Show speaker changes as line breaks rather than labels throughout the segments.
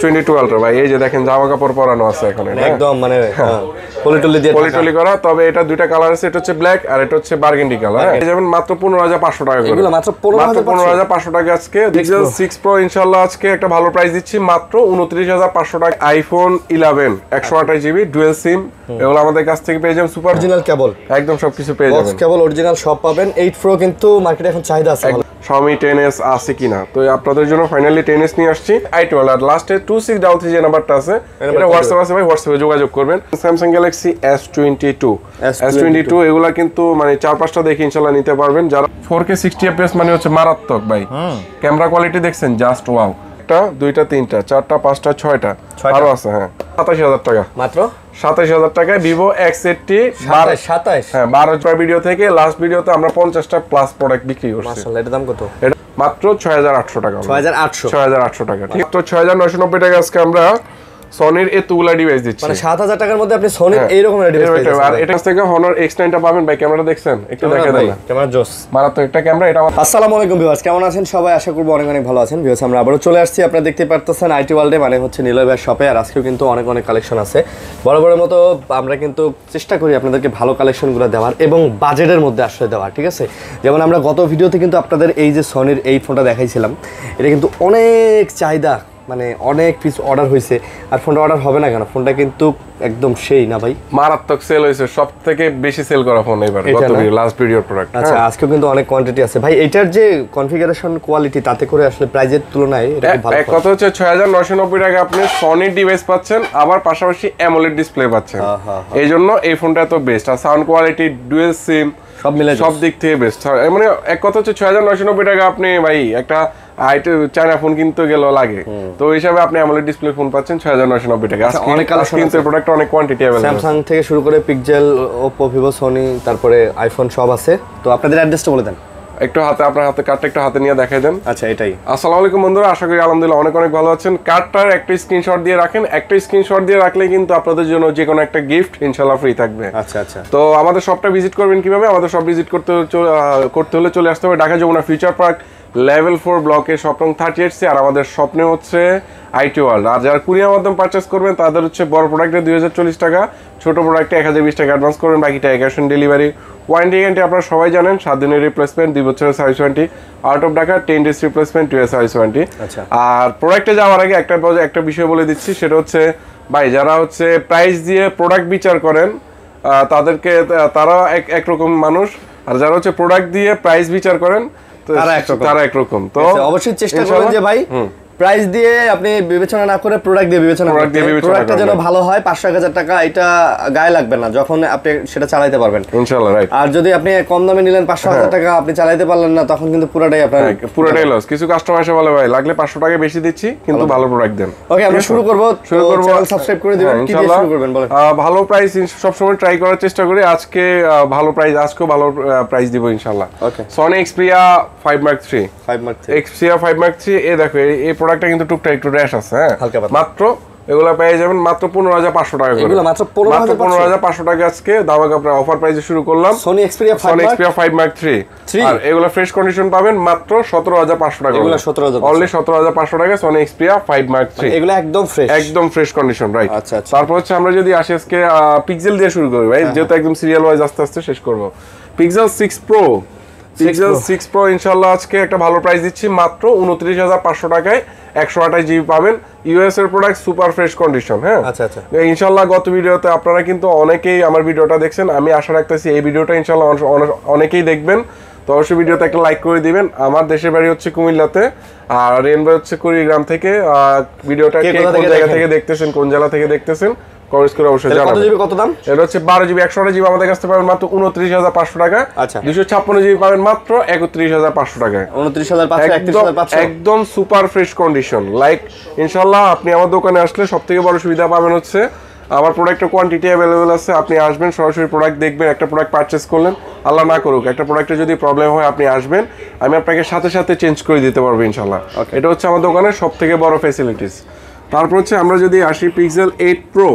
S22 Ultra ভাই, এই যে দেখেন জামা কাপড় পরানো আছে এখন,
একদম মানে পলিটলি দিয়ে
পলিটলি করা। তবে এটা দুইটা কালার আছে, এটা হচ্ছে ব্ল্যাক আর এটা হচ্ছে বার্গেন্ডি কালার। এই যেমন মাত্র 15,500 টাকা করে,
এগুলো মাত্র
15,500 টাকা আজকে। Pixel 6 Pro ইনশাআল্লাহ আজকে একটা ভালো প্রাইস দিচ্ছি মাত্র 29,500 টাকা। আইফোন 11 128GB ডুয়াল সিম, এগুলো আমাদের কাছ থেকে পেয়ে যাবেন সুপার
অরিজিনাল কেবল,
একদম সবকিছু পেয়ে যাবেন।
কেবল অরিজিনাল সব পাবেন। 8 Pro কিন্তু মার্কেটে এখন চাহিদা আছে।
Xiaomi 10s আছে কিনা, তো আপনাদের জন্য ফাইনালি 10s নিয়ে আসছি। i12 আর লাস্টে 2633 যে নাম্বারটা আছে, এটা হোয়াটসঅ্যাপ আছে ভাই, হোয়াটসঅ্যাপে যোগাযোগ করবেন। Samsung Galaxy S22 এগুলা কিন্তু মানে 4-5টা দেখে ইনশাআল্লাহ নিতে পারবেন। যারা 4K 60 fps মানে হচ্ছে মারাত্মক ভাই, ক্যামেরা কোয়ালিটি দেখছেন জাস্ট ওয়াও। একটা দুইটা তিনটা চারটা পাঁচটা ছয়টা আরো আছে। হ্যাঁ 27,000 টাকা মাত্র, 27,000 টাকায় Vivo X80
27।
হ্যাঁ 12 ভিডিও থেকে লাস্ট ভিডিওতে আমরা 50টা প্লাস প্রোডাক্ট বিক্রি করছি।
মাশাআল্লাহ, এটার দাম কত?
এটা মাত্র 6,800 টাকা।
6,800
টাকা, ঠিক তো 6,990 টাকা আজকে আমরা সনির এতগুলা ডিভাইস দিচ্ছি।
মানে 7,000 টাকার মধ্যে আপনি সনির এই রকম ডিভাইস পাবেন।
আর এটা থেকে Honor X9 টা পাবেন ভাই। ক্যামেরা দেখছেন, একটু দেখে দেন না,
ক্যামেরা জোস,
মারাত্মক একটা ক্যামেরা এটা।
আসসালামু আলাইকুম ভিউয়ার্স, কেমন আছেন সবাই? আশা করব অনেক অনেক ভালো আছেন। ভিউয়ার্স আমরা আবারো চলে আসছি, আপনারা দেখতে পারতেছেন আইটি ওয়ার্ল্ডে, মানে হচ্ছে নিলয় ভাইয়ের শপে। আর আজকেও কিন্তু অনেক অনেক কালেকশন আছে। বরাবরের মতো আমরা কিন্তু চেষ্টা করি আপনাদেরকে ভালো কালেকশনগুলো দেওয়ার এবং বাজেটের মধ্যে আশ্রয় দেওয়ার, ঠিক আছে? যেমন আমরা গত ভিডিওতে কিন্তু আপনাদের এই যে সনির এই ফোনটা দেখাইছিলাম, এটা কিন্তু অনেক চাহিদা, মানে অনেক পিস অর্ডার হয়েছে। আর ফোনটা অর্ডার হবে না কেন? ফোনটা কিন্তু একদম সেই না ভাই, মারাত্মক
সেল হয়েছে, সবথেকে বেশি সেল করা ফোন এবার গত লাস্ট ভিডিওর প্রোডাক্ট।
আচ্ছা, আজকেও কিন্তু অনেক কোয়ান্টিটি আছে ভাই। এটার যে কনফিগারেশন কোয়ালিটি, তাতে করে আসলে প্রাইজের তুলনায় এটা খুব ভালো।
এক কথা হচ্ছে 6,990 টাকা আপনি সনির ডিভাইস পাচ্ছেন, আবার পাশাপাশি অ্যামোলেড ডিসপ্লে পাচ্ছেন। এই জন্য এই ফোনটা এত বেস্ট। আর সাউন্ড কোয়ালিটি, ডুয়াল সিম, সব মিলে সব দিক থেকে বেস্ট। মানে এক কথা হচ্ছে 6,990 টাকা আপনি ভাই একটা চায়না ফোন কিনতে গেল লাগে, তো হিসাবে আপনি AMOLED ডিসপ্লে ফোন পাচ্ছেন 6,990 টাকা।
অনেক কালেকশন আছে,
প্রোডাক্ট অনেক কোয়ান্টিটি अवेलेबल,
স্যামসাং থেকে শুরু করে পিক্সেল, ওপো, ভিভো, সনি, তারপরে আইফোন সব আছে। তো আপনাদের অ্যাড্রেসটা বলে দেন
একটু। আপনার হাতে কার্ডটা একটু হাতে নিয়ে দেখাই দেন।
আচ্ছা, এটাই।
আসসালামু আলাইকুম বন্ধুরা, আশা করি আলহামদুলিল্লাহ অনেক অনেক ভালো আছেন। কার্ডটার একটা স্ক্রিনশট দিয়ে রাখেন, একটা স্ক্রিনশট দিয়ে রাখলে কিন্তু আপনাদের জন্য যে কোনো একটা গিফট ইনশাআল্লাহ ফ্রি থাকবে।
আচ্ছা আচ্ছা।
তো আমাদের শপটা ভিজিট করবেন কিভাবে? আমাদের শপ ভিজিট করতে হলে চলে আসতে হবে Dhaka Jamuna future park level 4 ব্লকে, শপ নং 38। আর আমাদের স্বপ্নে হচ্ছে আইটি ওয়ার্ল্ড। আর যারা কুরিয়ার মাধ্যমে পারচেস করবেন তাদের হচ্ছে বড় প্রোডাক্টে 2,040 টাকা, ছোট প্রোডাক্টে 1,020 টাকা অ্যাডভান্স করবেন, বাকিটা cash on delivery. Warranty guarantee আপনারা সবাই জানেন, 7 দিনের রিপ্লেসমেন্ট, 2 বছরের service warranty, out of Dhaka 10 days replacement, 2 year service warranty. আর প্রোডাক্টে যাওয়ার আগে একটা বিষয় বলে দিচ্ছি, সেটা হচ্ছে ভাই যারা হচ্ছে প্রাইস দিয়ে প্রোডাক্ট বিচার করেন তারা একরকম মানুষ, আর যারা হচ্ছে প্রোডাক্ট দিয়ে প্রাইস বিচার করেন তারা একরকম। তো
অবশ্যই চেষ্টা করবেন যে ভাই প্রাইস দিয়ে আপনি বিবেচনা না করে প্রোডাক্ট দিয়ে বিবেচনা করুন। প্রোডাক্টটা যেন ভালো হয়, 500-1,000 টাকা এটা গায়ে লাগবে না যখন আপনি সেটা চালাতে পারবেন ইনশাআল্লাহ, রাইট? আর যদি আপনি কম দামে নিলেন 500-1,000 টাকা আপনি চালাতে পারলেন না, তখন কিন্তু পুরোটাই লস।
কিছু কাস্টমার এসে বলে ভাই লাগলে 500 টাকা বেশি দিচ্ছি কিন্তু ভালো প্রোডাক্ট দেন।
ওকে, আমরা শুরু করব। চ্যানেল সাবস্ক্রাইব করে দিবেন। কি দিয়ে শুরু করবেন বলেন?
ভালো প্রাইস সব সময় ট্রাই করার চেষ্টা করি। আজকে ভালো প্রাইস, আজকেও ভালো প্রাইস দিব ইনশাআল্লাহ। ওকে, Sony Xperia 5 Mark 3 Xperia 5 Mark 3 এই দেখো, এই প্রোডাক্টটা কিন্তু টুকটাক একটু র্যাশ আছে। হ্যাঁ, মাত্র এগুলা পেয়ে যাবেন মাত্র 15,500 টাকা করে।
এগুলো মাত্র
15,500 টাকা আজকে দামাকা অফার প্রাইসে শুরু করলাম।
Sony Xperia 5
Mark 3 আর এগুলা ফ্রেশ কন্ডিশন পাবেন মাত্র 17,500 টাকা।
এগুলো 17,000,
অনলি 17,500 টাকা Sony Xperia 5 Mark 3।
এগুলো একদম ফ্রেশ
কন্ডিশন, রাইট?
আচ্ছা আচ্ছা।
তারপর হচ্ছে আমরা যদি আসি আজকে পিক্সেল দিয়ে শুরু করি ভাই, যেহেতু একদম সিরিয়াল ওয়াইজ আস্তে আস্তে শেষ করব। Pixel 6 Pro ইনশাআল্লাহ আজকে একটা ভালো প্রাইস দিচ্ছি মাত্র 29,500 টাকায়। 128 জিবি পাবেন, ইউএস এর প্রোডাক্ট, সুপার ফ্রেশ কন্ডিশন। হ্যাঁ,
আচ্ছা আচ্ছা।
ইনশাআল্লাহ গত ভিডিওতে আপনারা কিন্তু অনেকেই আমার ভিডিওটা দেখছেন, আমি আশা রাখতেছি এই ভিডিওটা ইনশাআল্লাহ অনেকেই দেখবেন। তো অবশ্যই ভিডিওতে একটা লাইক করে দিবেন। আমার দেশের বাড়ি হচ্ছে কুমিল্লাতে, আর রেনবো হচ্ছে কুড়িগ্রাম থেকে। ভিডিওটা কোন জায়গা থেকে দেখতেছেন, কোন জেলা থেকে দেখতেছেন কমেন্টস করে অবশ্যই জানাবেন।
কত জিবি, কত দাম?
এটা হচ্ছে 12 জিবি 128 জিবি আমাদের কাছে পাবেন মাত্র 29,500 টাকা।
আচ্ছা,
256 জিবি পাবেন মাত্র 31,500 টাকায়।
29,500
একদম সুপার ফ্রেশ কন্ডিশন। লাইক ইনশাআল্লাহ আপনি আমার দোকানে আসলে সবথেকে বড় সুবিধা পাবেন হচ্ছে আমার প্রোডাক্টের কোয়ান্টিটি অ্যাভেলেবল আছে। আপনি আসবেন, সরাসরি প্রোডাক্ট দেখবেন, একটা প্রোডাক্ট পারচেস করলেন, আল্লাহ না করুক একটা প্রোডাক্টে যদি প্রবলেম হয় আপনি আসবেন, আমি আপনাকে সাথে সাথে চেঞ্জ করে দিতে পারবো ইনশাআল্লাহ। এটা হচ্ছে আমার দোকানের সবথেকে বড় ফ্যাসিলিটিস। তারপর হচ্ছে আমরা যদি আসি Pixel 8 Pro,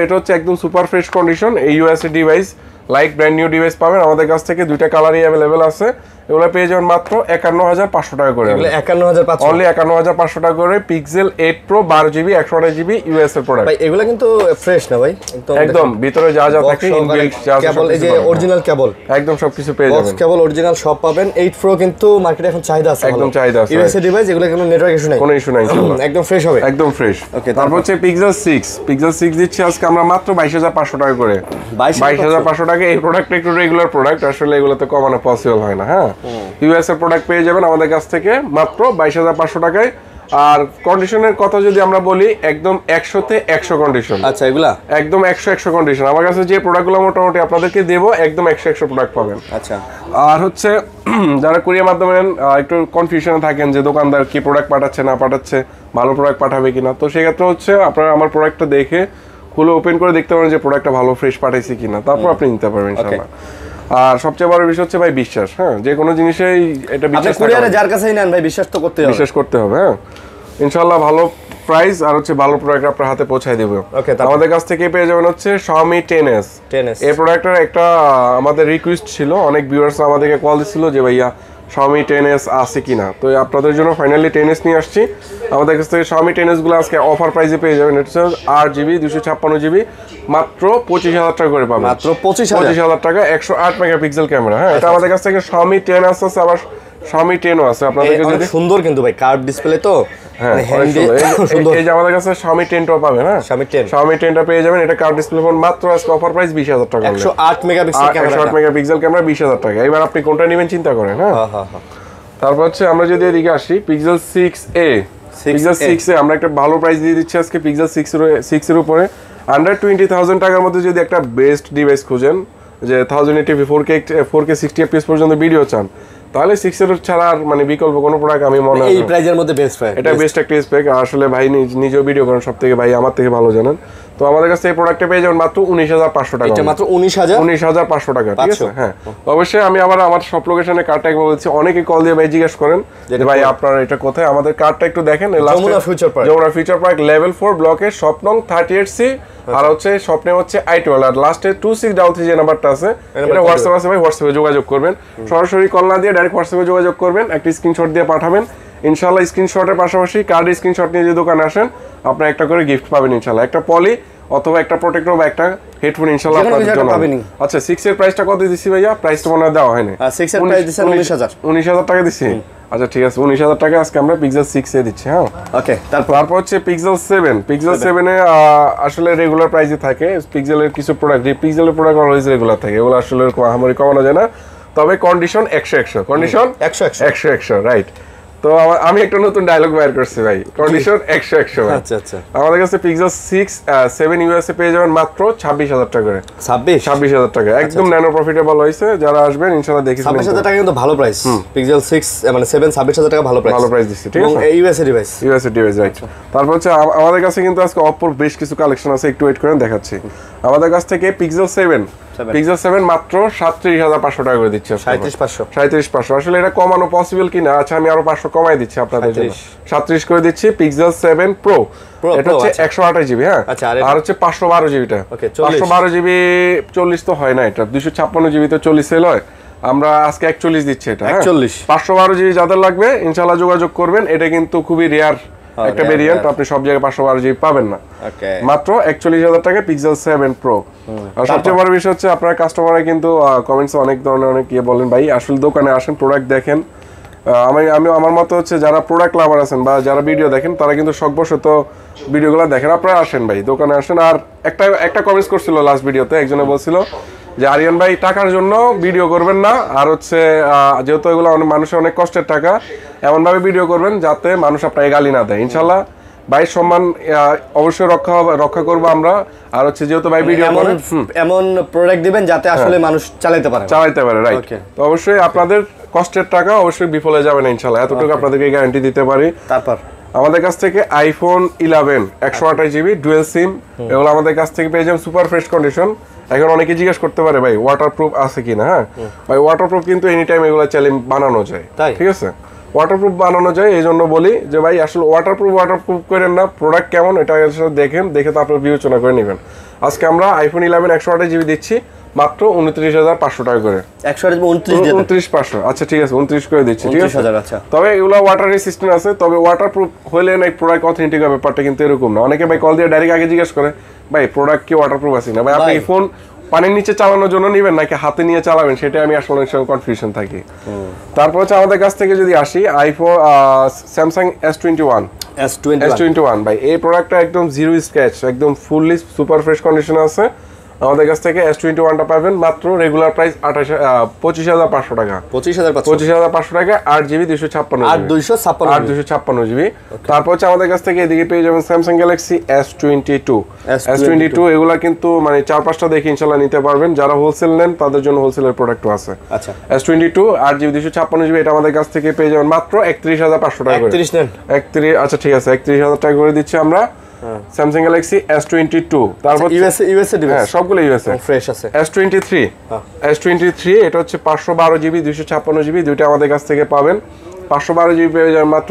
এটা হচ্ছে একদম সুপার ফ্রেশ কন্ডিশন। এই USA device, like brand new device পাবেন আমাদের কাছ থেকে। দুইটা কালারই অ্যাভেলেবেল আছে, এগুলো পেয়ে যাবেন মাত্র 51,500 টাকা করে।
এগুলো 51,500
অনলি 51,500 টাকা করে। Pixel 8 pro 12GB 128GB US এর প্রোডাক্ট
ভাই। এগুলো কিন্তু ফ্রেশ না ভাই,
একদম ভিতরে যা যা থাকে ইনবিল্ট যা
কেবল, এই যে অরিজিনাল কেবল
একদম সবকিছু পেয়ে যাবেন।
বক্স কেবল অরিজিনাল সব পাবেন। 8 প্রো কিন্তু মার্কেটে এখন চাহিদা আছে,
একদম চাহিদা আছে।
ইউএসএ ডিভাইস, এগুলো কোনো নেটওয়ার্ক ইস্যু নাই,
কোনো ইস্যু নাই,
একদম ফ্রেশ হবে,
একদম ফ্রেশ।
ওকে।
তারপর হচ্ছে পিক্সেল 6 দিচ্ছি আজকে আমরা মাত্র 22,500 টাকা করে। 22,500 টাকা। এই প্রোডাক্টটা একটু রেগুলার প্রোডাক্ট, আসলে এগুলোতে কমানো পসিবল হয় না। হ্যাঁ, ইউএস এর প্রোডাক্ট পেয়ে যাবেন আমাদের কাছ থেকে মাত্র 22,500 টাকায়। আর কন্ডিশনের কথা যদি আমরা বলি, একদম 100তে 100 কন্ডিশন।
আচ্ছা, এগুলা
একদম 100 কন্ডিশন। আমার কাছে যে প্রোডাক্টগুলো মোটামুটি আপনাদেরকে দেবো একদম 100 প্রোডাক্ট পাবেন।
আচ্ছা।
আর হচ্ছে যারা কুরিয়ার মাধ্যমে একটু কনফিউশনে থাকেন যে দোকানদার কি প্রোডাক্ট পাঠাচ্ছে না পাঠাচ্ছে, ভালো প্রোডাক্ট পাঠাবে কিনা, তো সেক্ষেত্রে হচ্ছে আপনারা আমার প্রোডাক্টটা দেখে খুলে ওপেন করে দেখতে পারেন যে প্রোডাক্টটা ভালো ফ্রেশ পাঠাইছে কিনা, তারপর আপনি নিতে পারবেন ইনশাআল্লাহ। আর সবচেয়ে বড় বিষয় হচ্ছে ভাই বিশ্বাস। হ্যাঁ, যে কোনো জিনিসেই এটা বিশ্বাস,
কুরিয়ারে যার কাছেই নেন ভাই বিশ্বাস তো করতে হবে,
বিশ্বাস করতে হবে। হ্যাঁ, ইনশাআল্লাহ ভালো প্রাইস আর হচ্ছে ভালো প্রোডাক্ট আপনার হাতে পৌঁছায় দেব।
ওকে।
আমাদের কাছ থেকে পেয়ে যাবেন হচ্ছে Xiaomi 10s। এই প্রোডাক্টের একটা আমাদের রিকোয়েস্ট ছিল, অনেক ভিউয়ার্স আমাদেরকে কল দিছিল যে ভাইয়া Xiaomi 10s আছে কিনা, তো আপনাদের জন্য ফাইনালি 10s নিয়ে আসছি। আমাদের কাছ থেকে Xiaomi 10s গুলো আজকে অফার প্রাইসে পেয়ে যাবেন। এটা হচ্ছে 8GB 256GB মাত্র 25,000 টাকা করে পাবেন।
মাত্র 25,000
টাকা। 108 মেগাপিক্সেল ক্যামেরা। হ্যাঁ, এটা আমাদের কাছ থেকে Xiaomi 10 আছে, আবার Xiaomi 10ও আছে। আপনাদেরকে যদি
সুন্দর কিন্তু ভাই কার্ভ ডিসপ্লে তো,
হ্যাঁ সুন্দর। এই যে আমাদের কাছে Xiaomi 10টাও পাবেন। হ্যাঁ, Xiaomi 10টা পেয়ে যাবেন। এটা কার্ভ ডিসপ্লে ফোন, মাত্র আজকে অফার প্রাইস 20,000 টাকা।
108 মেগাপিক্সেল ক্যামেরা,
108 মেগাপিক্সেল ক্যামেরা 20,000 টাকা। এবার আপনি কোনটা নেবেন চিন্তা করেন। হ্যাঁ, তারপর হচ্ছে আমরা যদি এদিকে আসি, Pixel 6a। Pixel 6a আমরা একটা ভালো প্রাইস দিয়ে দিচ্ছি আজকে Pixel 6 এর উপরে। আন্ডার 20,000 টাকার মধ্যে যদি একটা বেস্ট ডিভাইস খুঁজেন, যে 1080p 4K 60 fps পর্যন্ত ভিডিও চান, তাহলে 6 এর ছাড়া আর মানে বিকল্প কোনো প্রোডাক্ট আমি মনে হয়
এই প্রাইজের মধ্যে বেস্ট প্রাইস,
এটা বেস্ট একটা স্পেক। আসলে ভাই নিজেও ভিডিও করেন সব থেকে, ভাই আমার থেকে ভালো জানেন। তো আমাদের কাছে এই প্রোডাক্টটা পেয়ে যাবেন মাত্র 19,500 টাকা।
এটা মাত্র 19,500
টাকা, ঠিক আছে। হ্যাঁ, অবশ্যই আমি আবার আমার সব লোকেশনে কার্ডটা একবার বলছি, অনেকে কল দিয়ে ভাই জিজ্ঞেস করেন যে ভাই আপনার এটা কোথায়, আমাদের কার্ডটা একটু দেখেন।
যমুনা
ফিউচার পার্ক লেভেল 4 ব্লকের শপ নং 38C। আর হচ্ছে স্বপ্নে হচ্ছে i12 আর লাস্টে 2633 যে নাম্বারটা আছে, এটা হোয়াটসঅ্যাপ আছে ভাই, হোয়াটসঅ্যাপে যোগাযোগ করবেন। সরাসরি কল না দিয়ে ডাইরেক্ট হোয়াটসঅ্যাপে যোগাযোগ করবেন, একটা স্ক্রিনশট দিয়ে পাঠাবেন। ইনশাআল্লাহ স্ক্রিনশটের পাশাপাশি কার্ড স্ক্রিনশট নিয়ে যে দোকানে আসেন, আপনারা একটা করে গিফট পাবেন ইনশাআল্লাহ, একটা পলি অথবা একটা প্রোটেক্টর বা একটা হেডফোন ইনশাআল্লাহ আপনাদের জন্য পাবেন। আচ্ছা, 6 এর প্রাইসটা কত দিছি ভাইয়া? প্রাইসটা মনে হয় দেওয়া হয়নি।
6 এর প্রাইস দিছেন
19,000 টাকা দিছি। আচ্ছা ঠিক আছে, 19,000 টাকা আজকে আমরা Pixel 6 এ দিচ্ছি। হ্যাঁ,
ওকে।
তারপর হচ্ছে Pixel 7 এ আসলে রেগুলার প্রাইসে থাকে। পিক্সেলের কিছু প্রোডাক্ট, পিক্সেলের প্রোডাক্ট অলওয়েজ রেগুলার থাকে, এগুলো আসলে আমারই কমানো যায় না। তবে কন্ডিশন 100 কন্ডিশন 100 রাইট। তো আমি একটা নতুন ডায়লগ বের করছি ভাই, কন্ডিশন 100 ভাই।
আচ্ছা আচ্ছা।
আমাদের কাছে Pixel 7 ইউএসএ পেয়ে যাবেন মাত্র 26,000 টাকা করে। 26,000 টাকা, একদম ন্যানো প্রফিটেবল হইছে। যারা আসবেন ইনশাআল্লাহ দেখি
26,000 টাকা কিন্তু ভালো প্রাইস। Pixel 6 মানে 7 26,000 টাকা ভালো প্রাইস দিচ্ছি, ঠিক আছে। USA device right. তারপর হচ্ছে আমাদের কাছে কিন্তু আজকে অপর বেশ কিছু কালেকশন আছে, একটু ওয়েট করেন দেখাচ্ছি। আমাদের কাছ থেকে Pixel 7 মাত্র 37,500 টাকা করে দিচ্ছে। 37,500 আসলে এটা কমানো পসিবল কিনা? আচ্ছা, আমি আরো 500 কমাই দিচ্ছি আপনাদের জন্য, 37 করে দিচ্ছি। Pixel 7 Pro এটা হচ্ছে 128GB। হ্যাঁ, আর হচ্ছে 512GBটা। 512GB 40 তো হয় না, এটা 256GB তো 40 সেল হয়। আমরা আজকে 41 দিচ্ছি এটা। 512GB যাদের লাগবে ইনশাআল্লাহ যোগাযোগ করবেন। এটা কিন্তু খুবই রেয়ার একটা ভেরিয়েন্ট, আপনি সব জায়গায় 512GB পাবেন না। মাত্র 41,000 টাকা Pixel 7 Pro। আর সবচেয়ে বড় বিষয় হচ্ছে আপনারা কাস্টমাররা কিন্তু কমেন্টসে অনেক ধরনের অনেক বলেন ভাই আসলে দোকানে আসেন প্রোডাক্ট দেখেন। আমি আমার মতো হচ্ছে যারা প্রোডাক্ট লাভার আছেন বা যারা ভিডিও দেখেন তারা কিন্তু শখবশত ভিডিওগুলো দেখেন, আপনারা আসেন ভাই দোকানে আসেন। আর একটা কমেন্টস করছিল লাস্ট ভিডিওতে, একজনে বলছিল যে আরিয়ান ভাই টাকার জন্য ভিডিও করবেন না, আর হচ্ছে যেহেতু এগুলো মানুষের অনেক কষ্টের টাকা, এমনভাবে ভিডিও করবেন যাতে মানুষ আপনাকে গালি না দেয়। ইনশাল্লাহ ভাইয়ের সম্মান অবশ্যই রক্ষা করবো আমরা। আর হচ্ছে যেহেতু ভাই ভিডিও এমন প্রোডাক্ট দিবেন যাতে আসলে মানুষ চালাতে পারে রাইট।
তো অবশ্যই আপনাদের কষ্টের টাকা অবশ্যই বিফলে যাবে না ইনশাল্লাহ, এতটুকু আপনাদেরকে গ্যারান্টি দিতে পারি।
তারপর
আমাদের কাছ থেকে iPhone 11 128GB ডুয়েল সিম, এগুলো আমাদের কাছ থেকে পেয়ে যাবেন সুপার ফ্রেশ কন্ডিশন। এখন অনেকে জিজ্ঞেস করতে পারে ভাই ওয়াটারপ্রুফ আছে কিনা। হ্যাঁ ভাই, ওয়াটারপ্রুফ কিন্তু এনি টাইম এগুলো চাইলে বানানো যায়, ঠিক আছে। ওয়াটারপ্রুফ বানানো যায়, এই জন্য বলি যে ভাই আসলে ওয়াটারপ্রুফ করেন না, প্রোডাক্ট কেমন এটা দেখেন, দেখে তারপর বিবেচনা করে নেবেন। আজকে আমরা iPhone 11 128GB দিচ্ছি মাত্র 29,500 টাকা করে। 29,500, আচ্ছা ঠিক আছে 29 করে দিচ্ছি, ঠিক আছে।
আচ্ছা,
তবে এগুলো ওয়াটার রেসিস্ট্যান্ট আছে, তবে ওয়াটারপ্রুফ হলে না প্রোডাক্ট অথেন্টিক হবে, ব্যাপারটা কিন্তু এরকম না। অনেকে ভাই কল দিয়ে ডাইরেক্ট আগে জিজ্ঞেস করে ভাই প্রোডাক্ট কি ওয়াটারপ্রুফ আছে না। ভাই আপনি ফোন পানির নিচে চালানোর জন্য নেবেন নাকি হাতে নিয়ে চালাবেন, সেটা আমি আসলে অনেক সময় কনফিউশন থাকি। তারপর হচ্ছে আমাদের কাছ থেকে যদি আসি আইফোন স্যামসাং S21 ভাই, এই প্রোডাক্টটা একদম জিরো স্ক্র্যাচ, একদম ফুললি সুপার ফ্রেশ কন্ডিশনে আছে। আমাদের কাছ থেকে S21টা পাবেন মাত্র রেগুলার প্রাইস 25,500 টাকা। 25,500 টাকা, 8GB 256 জিবি। তারপর হচ্ছে আমাদের কাছ থেকে এদিকে পেয়ে যাবেন স্যামসাং গ্যালাক্সি S22 এগুলা কিন্তু মানে 4-5টা দেখে ইনশাল্লাহ নিতে পারবেন। যারা হোলসেল নেন তাদের জন্য হোলসেলের প্রোডাক্টও আছে।
আচ্ছা,
S22 8GB 256 এটা আমাদের কাছ থেকে পেয়ে যাবেন মাত্র 31,500 টাকা করে। 31, আচ্ছা ঠিক আছে 31,000 টাকা করে দিচ্ছি আমরা স্যামসাং গ্যালাক্সি S22। তারপর
ইউএসএ ডিভাইস,
হ্যাঁ সবগুলো ইউএসএ
ফ্রেশ আছে।
S23 এটা হচ্ছে 512GB 256GB, দুইটা আমাদের কাছ থেকে পাবেন। 512GB পেয়ে যাবেন মাত্র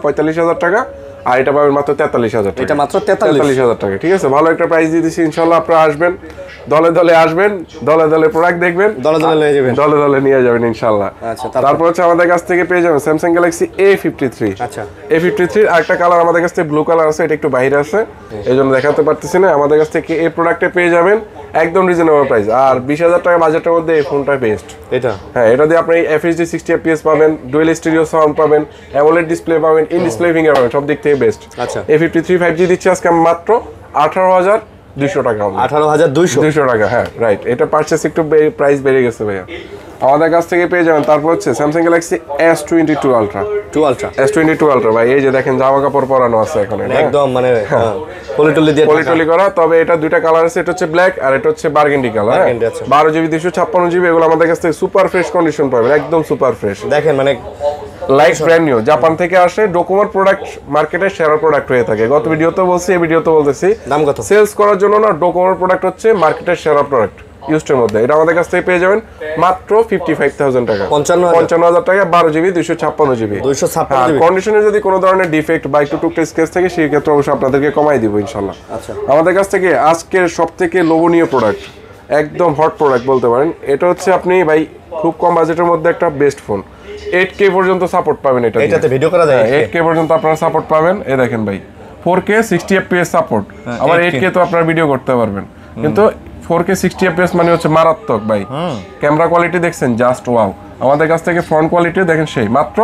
45,000 টাকা, আর এটা পাবেন মাত্র 43,000 টাকা।
এটা মাত্র 43,000
টাকা, ঠিক আছে। ভালো একটা প্রাইস দিয়ে দিচ্ছি ইনশাআল্লাহ। আপনারা আসবেন, দলে দলে আসবেন, দলে দলে প্রোডাক্ট দেখবেন,
দলে দলে নিয়ে যাবেন,
দলে দলে নিয়ে যাবেন ইনশাআল্লাহ।
আচ্ছা,
তারপর হচ্ছে আমাদের কাছ থেকে পেয়ে যাবেন স্যামসাং গ্যালাক্সি A53।
আচ্ছা,
A53 আরেকটা কালার আমাদের কাছে ব্লু কালার আছে, এটা একটু বাইরে আছে এইজন্য দেখাতে পারতেছি না। আমাদের কাছ থেকে এই প্রোডাক্টে পেয়ে যাবেন একদম রিজনেবল প্রাইস, আর 20,000 টাকা বাজেটের মধ্যে এই ফোনটা বেস্ট।
এটা
হ্যাঁ, এটা দিয়ে আপনি FHD 60fps পাবেন, ডুয়াল স্টিরিও সাউন্ড পাবেন, অ্যামোলেড ডিসপ্লে পাবেন, ইন ডিসপ্লে ফিঙ্গার পাবেন, সব দিক থেকে বেস্ট।
আচ্ছা,
A53 5G দিচ্ছি আজকে মাত্র 18,200 টাকা।
18,200
টাকা, হ্যাঁ রাইট। এটা পারচেস একটু প্রাইস বেড়ে গেছে ভাইয়া, আমাদের কাছ থেকে পেয়ে যাবেন। তারপর হচ্ছে স্যামসাং গ্যালাক্সি S22 আলট্রা ভাই, এই যে দেখেন জামা কাপড় পরানো আছে এখন,
একদম মানে পলিটলি
করা। তবে এটা দুইটা কালার আছে, এটা হচ্ছে ব্ল্যাক আর এটা হচ্ছে বার্গেন্ডি কালার। 12GB 256GB এগুলো আমাদের কাছ থেকে সুপার ফ্রেশ কন্ডিশন পাবেন, একদম সুপার ফ্রেশ।
দেখেন মানে
লাইক ব্র্যান্ড নিউ, জাপান থেকে আসে। ডোকোমোর প্রোডাক্ট মার্কেটে সেরা প্রোডাক্ট হয়ে থাকে। গত ভিডিওতে বলছি, এই ভিডিওতে বলতেছি,
দাম কত
সেলস করার জন্য না, ডোকোমোর প্রোডাক্ট হচ্ছে মার্কেটের সেরা প্রোডাক্ট ইউজড এর মধ্যে। এটা আমাদের কাছ থেকে পেয়ে যাবেন মাত্র 55,000 টাকা, 55,000 টাকা, 12GB 256GB। কন্ডিশনে যদি কোনো ধরনের ডিফেক্ট বা একটু টুকটাক স্কেচ থাকে সেই ক্ষেত্রে অবশ্যই আপনাদেরকে কমাই দিব ইনশাআল্লাহ।
আচ্ছা,
আমাদের কাছ থেকে আজকের সবথেকে লোভনীয় প্রোডাক্ট, একদম হট প্রোডাক্ট বলতে পারেন। এটা হচ্ছে আপনি ভাই খুব কম বাজেটের মধ্যে একটা বেস্ট ফোন, 8K পর্যন্ত সাপোর্ট পাবেন। এটাতে
ভিডিও করা যায়,
8K পর্যন্ত আপনারা সাপোর্ট পাবেন। এই দেখেন ভাই 4K 60fps সাপোর্ট, আবার 8K তো আপনারা ভিডিও করতে পারবেন, কিন্তু 4K 60fps মানে হচ্ছে মারাত্মক ভাই। ক্যামেরা কোয়ালিটি দেখছেন জাস্ট ওয়াও। আমাদের কাছ থেকে ফ্রন্ট কোয়ালিটি দেখেন সেই মাত্র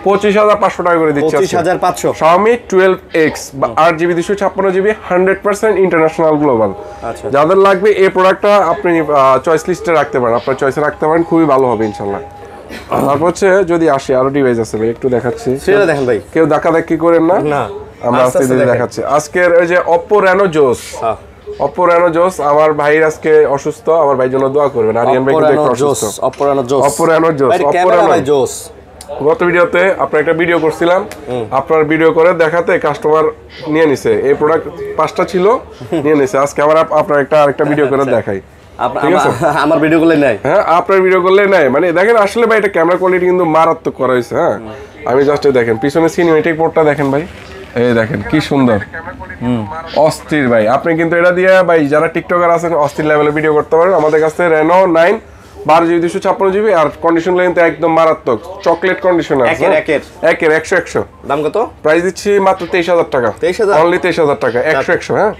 25,500 টাকা করে দিচ্ছি।
25,500
Xiaomi 12X বা 8GB 256GB 100% ইন্টারন্যাশনাল গ্লোবাল।
আচ্ছা,
যাদের লাগবে এই প্রোডাক্টটা আপনি চয়েস লিস্টে রাখতে পারেন, আপনার চয়েসে রাখতে পারেন, খুবই ভালো হবে ইনশাআল্লাহ। তারপর হচ্ছে যদি আসি আরো ডিভাইস আছে ভাই, একটু দেখাচ্ছি,
সেটা দেখেন ভাই,
কেউ ধাক্কাধাক্কি করেন না, আমরা আস্তে ধীরে দেখাচ্ছি। আজকের ওই যে Oppo Reno Joss, আমার ভাই আজকে অসুস্থ, আমার ভাইয়ের জন্য দোয়া করবেন। আরিয়ান ভাই কিন্তু একটু অসুস্থ। Oppo Reno Joss গত ভিডিওতে আপনার একটা ভিডিও করছিলাম, আপনার ভিডিও করে দেখাতে কাস্টমার নিয়ে নিছে, এই প্রোডাক্ট 5টা ছিল নিয়ে নিছে। আজকে আবার আপনার আরেকটা ভিডিও করে দেখাই,
আমার ভিডিও করলে নাই,
হ্যাঁ আপনার ভিডিও করলে নাই। মানে দেখেন আসলে ভাই এটা ক্যামেরা কোয়ালিটি কিন্তু মারাত্মক করা হয়েছে। হ্যাঁ, আমি জাস্ট দেখেন পিছনে সিনেমেটিক পোর্টটা দেখেন ভাই, এই দেখেন কি সুন্দর, অস্থির ভাই। আপনি কিন্তু এটা দিয়ে ভাই যারা টিকটকার আছেন অস্থির লেভেলে ভিডিও করতে পারেন। আমাদের কাছে Reno 9 12GB 256GB আর কন্ডিশন কিন্তু একদম মারাত্মক, চকলেট কন্ডিশন আছে, একের 100
দাম কত?
প্রাইস দিচ্ছি মাত্র 23,000 টাকা, অনলি 23,000 টাকা, 100 হ্যাঁ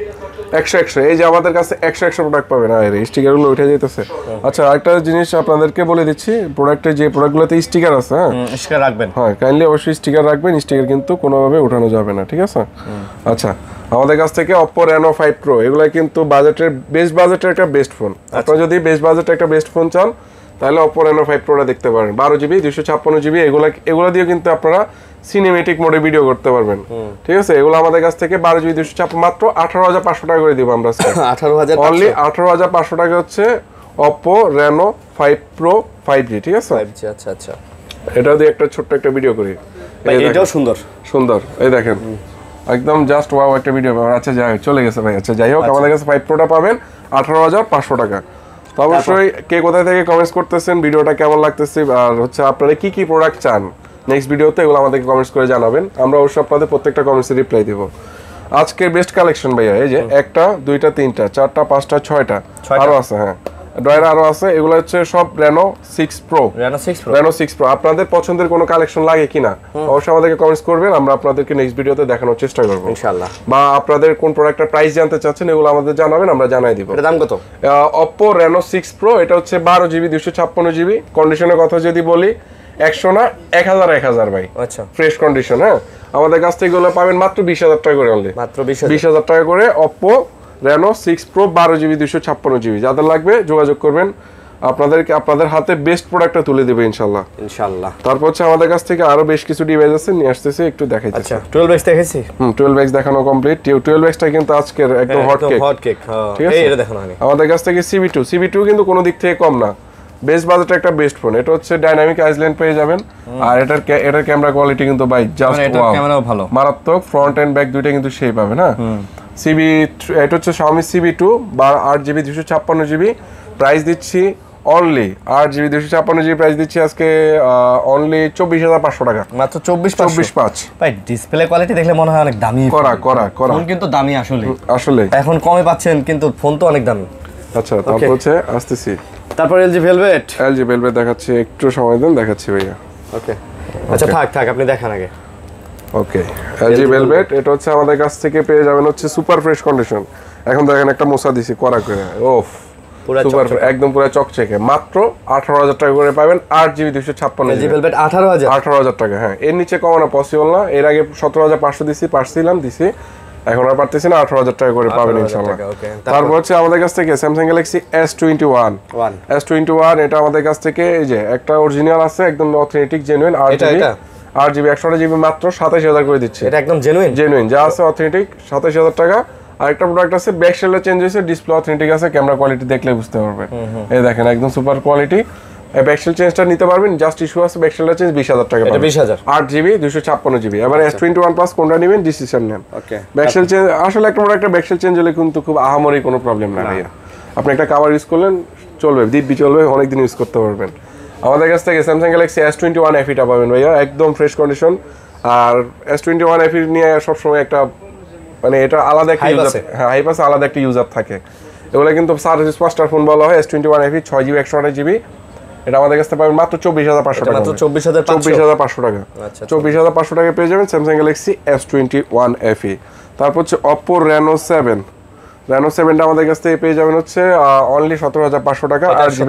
100। এই যে আমাদের কাছে 100 প্রোডাক্ট পাবেন, আর স্টিকার গুলো উঠে যেতেছে। আচ্ছা, আরেকটা জিনিস আপনাদেরকে বলে দিচ্ছি, প্রোডাক্টে যে প্রোডাক্টগুলোতে স্টিকার আছে, হ্যাঁ
স্টিকার রাখবেন,
হ্যাঁ কাইন্ডলি অবশ্যই স্টিকার রাখবেন। স্টিকার কিন্তু কোনোভাবে উঠানো যাবে না, ঠিক আছে। আচ্ছা, আমাদের কাছ থেকে Oppo Reno 5 Pro এগুলো কিন্তু বাজেটের বাজেটের একটা বেস্ট ফোন। আপনারা যদি বেস্ট বাজেটের একটা বেস্ট ফোন চান তাহলে Oppo Reno 5 Proটা দেখতে পারেন। 12GB 256GB এগুলো দিয়ে কিন্তু আপনারা সিনেমেটিক মোডে ভিডিও করতে পারবেন, ঠিক আছে। এগুলো আমাদের কাছ থেকে 12GB 256 মাত্র 18,500 টাকা করে দিব আমরা।
18,500
অনলি 18,500 টাকা হচ্ছে Oppo Reno 5 Pro 5G, ঠিক আছে।
5G, আচ্ছা আচ্ছা।
এটা দিয়ে একটা ছোট্ট একটা ভিডিও করি,
এটাও সুন্দর,
এই দেখেন একদম জাস্ট ওয়াও একটা ভিডিও পাবেন। আচ্ছা যাই হোক, চলে গেছে ভাই। আচ্ছা যাই হোক, আমাদের কাছে 5 Proটা পাবেন 18,500 টাকা। তো অবশ্যই কে কোথায় থেকে কমেন্টস করতেছেন, ভিডিওটা কেমন লাগতেছে, আর হচ্ছে আপনারা কি প্রোডাক্ট চান নেক্সট ভিডিওতে, এগুলো আমাদেরকে কমেন্টস করে জানাবেন। আমরা অবশ্যই আপনাদের প্রত্যেকটা কমেন্টসে রিপ্লাই দিব। আজকের বেস্ট কালেকশন ভাইয়া, এই যে 1টা 2টা 3টা 4টা 5টা 6টা আরো আছে, হ্যাঁ ড্রয়ার আরো আছে, এগুলো হচ্ছে সব Reno 6 Pro। Reno 6 Pro আপনাদের পছন্দের কোনো কালেকশন লাগে কিনা অবশ্যই আমাদেরকে কমেন্টস করবেন, আমরা আপনাদেরকে নেক্সট ভিডিওতে দেখানোর চেষ্টা করব
ইনশাআল্লাহ।
বা আপনাদের কোন প্রোডাক্টের প্রাইস জানতে চাচ্ছেন এগুলো আমাদের জানাবেন, আমরা জানাই দিব।
এর দাম কত?
Oppo Reno 6 Pro এটা হচ্ছে 12GB 256GB। কন্ডিশনের কথা যদি বলি 100 না 1000 ভাই।
আচ্ছা,
ফ্রেশ কন্ডিশন। হ্যাঁ, আমাদের কাছ থেকে এগুলো পাবেন মাত্র 20000 টাকা করে অনলি,
মাত্র
20000 টাকা করে। Oppo Reno 6 Pro 12GB 256GB, যাদের লাগবে যোগাযোগ করবেন, আপনাদের হাতে বেস্ট প্রোডাক্টটা তুলে দেবে ইনশাআল্লাহ। তারপর হচ্ছে আমাদের কাছ থেকে আরো বেশ কিছু ডিভাইস আছে, নিয়ে আসতেছি একটু দেখাইতেছি।
আচ্ছা, 12x দেখেছি।
12x দেখানো কমপ্লিট। 12x টা কিন্তু আজকের একদম হট কেক। ঠিক আছে,
এটা দেখানো হয়নি।
আমাদের কাছ থেকে CB2 কিন্তু কোনো দিক থেকে কম না, বেস্ট বাজেটে একটা বেস্ট ফোন। এটা হচ্ছে ডাইনামিক আইসল্যান্ড পেয়ে যাবেন, আর এটার ক্যামেরা কোয়ালিটি কিন্তু ভাই জাস্ট ওয়াও,
ক্যামেরাও ভালো,
মারাত্মক। ফ্রন্ট এন্ড ব্যাক দুইটা কিন্তু সেই পাবেন। হ্যাঁ, এটা হচ্ছে Xiaomi CB2 8GB 256GB, price দিচ্ছি অনলি 8GB 256GB প্রাইস দিচ্ছি আজকে অনলি 24500 টাকা,
মাত্র 24500। ভাই ডিসপ্লে কোয়ালিটি দেখলে মনে হয় অনেক দামি,
করা
ফোন কিন্তু দামি
আসলে
এখন কমে পাচ্ছেন, কিন্তু ফোন তো অনেক দামি।
আচ্ছা, তারপর হচ্ছে আসতেছি,
তারপর LG Velvet
দেখাচ্ছি, একটু সময় দেন, দেখাচ্ছি ভাইয়া।
ওকে, আচ্ছা থাক আপনি দেখান আগে।
ওকে, LG Velvet এটা হচ্ছে আমাদের কাছ থেকে পেয়ে যাবেন হচ্ছে সুপার ফ্রেশ কন্ডিশন। এখন দেখেন একটা মোছা দিছি করা করে, ওফ সুপার, একদম পুরো চকচকে। মাত্র 18000 টাকা করে পাবেন 8GB 256GB।
LG Velvet 18000
টাকা। হ্যাঁ, এর নিচে কমানো পসিবল না। এর আগে 17500 দিছি, এখন আর পারতেছি না, 18000 টাকা করে পাবেন ইনশাআল্লাহ। তারপর হচ্ছে আমাদের কাছ থেকে Samsung Galaxy S21 এটা আমাদের কাছ থেকে এই যে একটা অরিজিনাল আছে, একদম অথেন্টিক জেনুইন 8GB 128GB মাত্র 27000 করে দিচ্ছে।
এটা একদম জেনুইন
যা আছে অথেন্টিক 27000 টাকা। আর একটা প্রোডাক্ট আছে ব্যাক শেলটা চেঞ্জ হয়েছে, ডিসপ্লে অথেন্টিক আছে, ক্যামেরা কোয়ালিটি দেখলে বুঝতে পারবেন। এই দেখেন একদম সুপার কোয়ালিটি। ব্যাক শেল চেঞ্জটা নিতে পারবেন, জাস্ট ইস্যু আছে ব্যাক শেলটা চেঞ্জ 20000 টাকা, এটা 20000 8GB 256GB। এবার S21 প্লাস কোনটা নেবেন ডিসিশন নেন।
ওকে,
ব্যাক শেল চেঞ্জ আসলে একটা প্রোডাক্টের ব্যাক শেল চেঞ্জ হলে কিন্তু খুব আহামরি কোনো প্রবলেম না ভাইয়া। আপনি একটা কভার ইউজ করলেন চলবে, দিব্যি চলবে, অনেকদিন ইউজ করতে পারবেন। আমাদের কাছ থেকে Samsung Galaxy S21 FE টা পাবেন ভাইয়া, একদম ফ্রেশ কন্ডিশন। আর S21 FE নিয়ে সবসময় একটা মানে এটা আলাদা একটা ইউজার, হ্যাঁ হাইপ আছে, আলাদা একটা ইউজার থাকে। এগুলো কিন্তু সার্ভিস মাস্টার ফোন বলা হয়। S21 FE 6GB 128GB, এটা আমাদের কাছে পাবেন মাত্র 24500 টাকা, মাত্র 24500 টাকা। আচ্ছা, 24500 টাকা পেয়ে যাবেন Samsung Galaxy S21 FE। তারপর হচ্ছে Oppo Reno 7 টা আমাদের কাছ থেকে পেয়ে যাবেন হচ্ছে অনলি 17500 টাকা, 8GB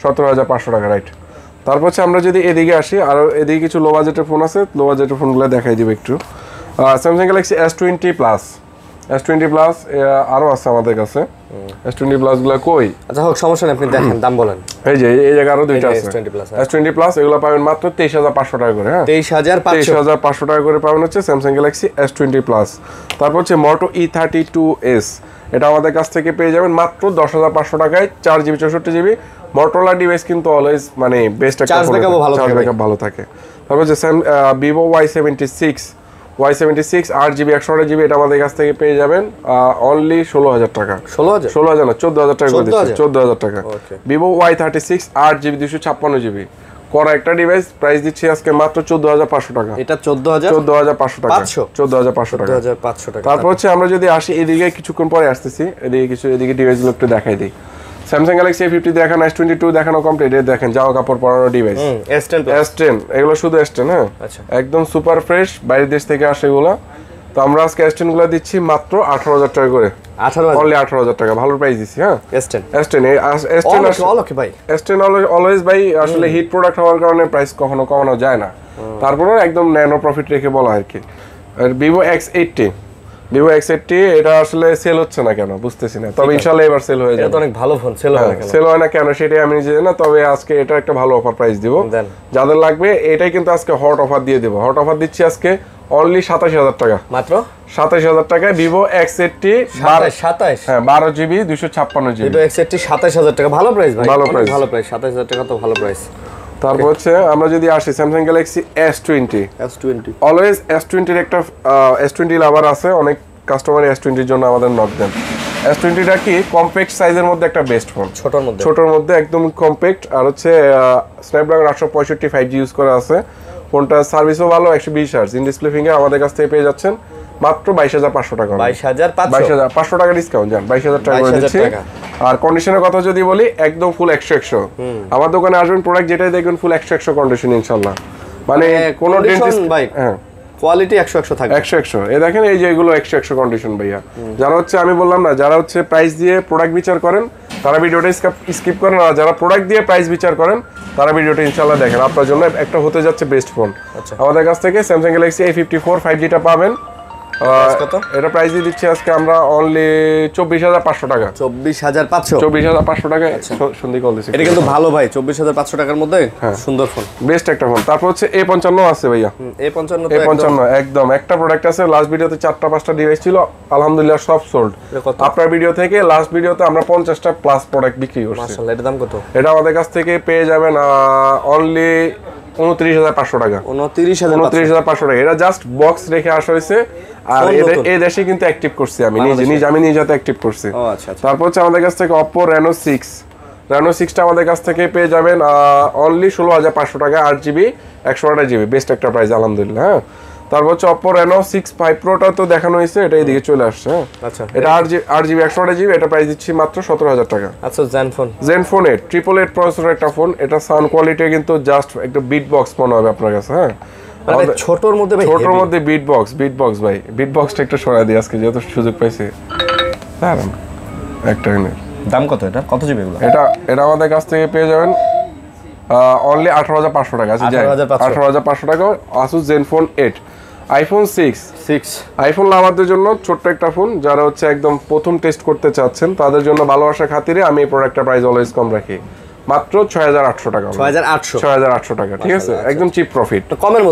17500 টাকা, রাইট। তারপর হচ্ছে আমরা যদি এদিকে আসি, আর এদিকে কিছু লো বাজেটের ফোন আছে, লো বাজেটের ফোনগুলো দেখাই দিব একটু। Samsung Galaxy S20 Plus আরো আছে আমাদের কাছে। S20 Plus গুলো কই?
আচ্ছা হোক, সমস্যা নেই, আপনি দেখেন, দাম বলেন।
এই যে এই জায়গা আরো দুইটা আছে S20 Plus, এগুলো পাবেন মাত্র 23500 টাকা করে। হ্যাঁ, 23500 টাকা করে পাবেন হচ্ছে Samsung Galaxy S20 Plus। তারপর হচ্ছে Moto E32s, এটা আমাদের কাছ থেকে পেয়ে যাবেন মাত্র 10500 টাকায়, 4GB 64GB। Motorola ডিভাইস কিন্তু অলওয়েজ মানে বেস্ট একটা ফোন, চার্জ ব্যাকআপ ভালো থাকে। তারপর হচ্ছে Vivo Y76 8GB 128GB, এটা আমাদের কাছ থেকে পেয়ে যাবেন অনলি 16000 টাকা। 16000 না, 14000 টাকা করে দিচ্ছি, 14000 টাকা। Vivo Y36 8GB 256GB করা একটা ডিভাইস, প্রাইস দিচ্ছি আজকে মাত্র 14500 টাকা।
এটা 14500 টাকা,
14500 টাকা। তারপর হচ্ছে আমরা যদি আসি এদিকে, কিছুক্ষণ পরে আসতেছি, এদিকে ডিভাইসগুলো একটু দেখাই দিই। Samsung Galaxy A50 দেখানো, S22 দেখানো কমপ্লিট। দেখেন জামা কাপড় পরানো ডিভাইস, S10 এগুলো শুধু S10। হ্যাঁ, একদম সুপার ফ্রেশ, বাইরের দেশ থেকে আসে এগুলো। তো আমরা আজকে S10 গুলো দিচ্ছি মাত্র 18000 টাকা করে, অনলি 18000 টাকা, ভালো প্রাইস দিচ্ছি। হ্যাঁ, S10 অলওয়েজ ভাই আসলে হিট প্রোডাক্ট হওয়ার কারণে প্রাইস কখনো কমানো যায় না, তারপরেও একদম ন্যানো প্রফিট রেখে বলা আর কি। আর Vivo X80 এটা আসলে সেল হচ্ছে না কেন বুঝতেছি না, তবে ইনশাআল্লাহ এবার সেল হয়ে যাবে।
এটা অনেক ভালো ফোন,
সেল হয় না কেন সেটাই আমি জানি না, তবে আজকে এটা একটা ভালো অফার প্রাইস দিব, যাদের লাগবে এটাই কিন্তু আজকে হট অফার দিয়ে দেব। হট অফার দিচ্ছি আজকে অনলি 27000 টাকা, মাত্র 27000 টাকায় Vivo X80
27,
হ্যাঁ 12GB 256GB।
Vivo X80 27000 টাকা, ভালো প্রাইস ভাই, ভালো প্রাইস 27000 টাকা তো ভালো প্রাইস।
তারপর হচ্ছে আমরা যদি আসি Samsung Galaxy S20 always S20 এর একটা S20 লাভার আছে, অনেক কাস্টমার S20 এর জন্য আমাদের নক দেন। S20 টা কি কম্প্যাক্ট সাইজের মধ্যে একটা বেস্ট ফোন, ছোটর মধ্যে একদম কম্প্যাক্ট, আর হচ্ছে Snapdragon 865 5G ইউজ করা আছে। ফোনটা সার্ভিসও ভালো, 120 Hz ইন ডিসপ্লে ফিঙ্গার আমাদের কাছ থেকে পেয়ে যাচ্ছেন মাত্র 22500 টাকা, 22500 টাকা ডিসকাউন্ট, জান 22000 টাকা করে দিচ্ছি। আর কন্ডিশনের কথা যদি বলি একদম ফুল 100 আমার দোকানে আসবেন প্রোডাক্ট যেটাই দেখবেন ফুল 100 কন্ডিশন ইনশাআল্লাহ মানে কোনো ডেন্টিস্ট
ভাই
হ্যাঁ
কোয়ালিটি 100 থাকবে
100 এই দেখেন এই যে এগুলো 100 কন্ডিশন ভাইয়া যারা হচ্ছে আমি বললাম না যারা হচ্ছে প্রাইস দিয়ে প্রোডাক্ট বিচার করেন তারা ভিডিওটা স্কিপ করেন আর যারা প্রোডাক্ট দিয়ে প্রাইস বিচার করেন তারা ভিডিওটা ইনশাআল্লাহ দেখেন আপনার জন্য একটা হতে যাচ্ছে বেস্ট ফোন আমাদের কাছ থেকে Samsung Galaxy A54 5G টা পাবেন এটা প্রাইস দিয়ে দিচ্ছি আজকে আমরা অনলি 24500 টাকা 24500 টাকা সুন্দর কল দিছি
এটা কিন্তু ভালো ভাই 24500 টাকার মধ্যে সুন্দর ফোন
বেস্ট একটা ফোন তারপর হচ্ছে A55 আছে ভাইয়া A55 একদম একটা প্রোডাক্ট আছে লাস্ট ভিডিওতে 4টা 5টা ডিভাইস ছিল আলহামদুলিল্লাহ সব সোল্ড আপনার ভিডিও থেকে লাস্ট ভিডিওতে আমরা 50টা প্লাস প্রোডাক্ট বিক্রি করছি
মাশাআল্লাহ এর দাম কত
এটা আমাদের কাছ থেকে পেয়ে যাবেন অনলি 29500 টাকা 29500 টাকা এটা জাস্ট বক্স রেখে আসা হয়েছে আর এই দেশে কিন্তু অ্যাক্টিভ করছি আমি নিজে হাতে অ্যাক্টিভ করছি তারপর হচ্ছে আমাদের কাছ থেকে Oppo Reno 6 টা আমাদের কাছ থেকে পেয়ে যাবেন অনলি 16500 টাকা 8GB 128GB বেস্ট একটা প্রাইস আলহামদুলিল্লাহ হ্যাঁ তারপর হচ্ছে Oppo Reno 6 Pro Pro টা তো দেখানো হয়েছে এটা এইদিকে চলে আসছে
আচ্ছা
এটা 8GB 128GB এটা প্রাইস দিচ্ছি মাত্র 17000 টাকা
আচ্ছা
Zenfone 8 888 প্রসেসর একটা ফোন এটা সাউন্ড কোয়ালিটি কিন্তু জাস্ট একটা বিট বক্স মনে হবে আপনার কাছে হ্যাঁ
মানে ছোটর মধ্যে ভাই
ছোটর মধ্যে বিট বক্স ভাই বিট বক্সটা একটু সরাই দিই আজকে যেহেতু সুযোগ পাইছি দাঁড়ান একটা মিনিট
দাম কত এটা কত জিবি এগুলো
এটা আমাদের কাছ থেকে পেয়ে যাবেন অনলি 18500 টাকা আছে 18500 টাকা Asus Zenfone 8 iPhone 6 আইফোন লাভারদের জন্য ছোট্ট একটা ফোন যারা হচ্ছে একদম প্রথম টেস্ট করতে চাচ্ছেন তাদের জন্য ভালোবাসার খাতিরে আমি এই প্রোডাক্টটা প্রাইস অলওয়েজ কম রাখি মাত্র 6800 টাকা 6800 টাকা ঠিক আছে একদম চিপ প্রফিট
কমের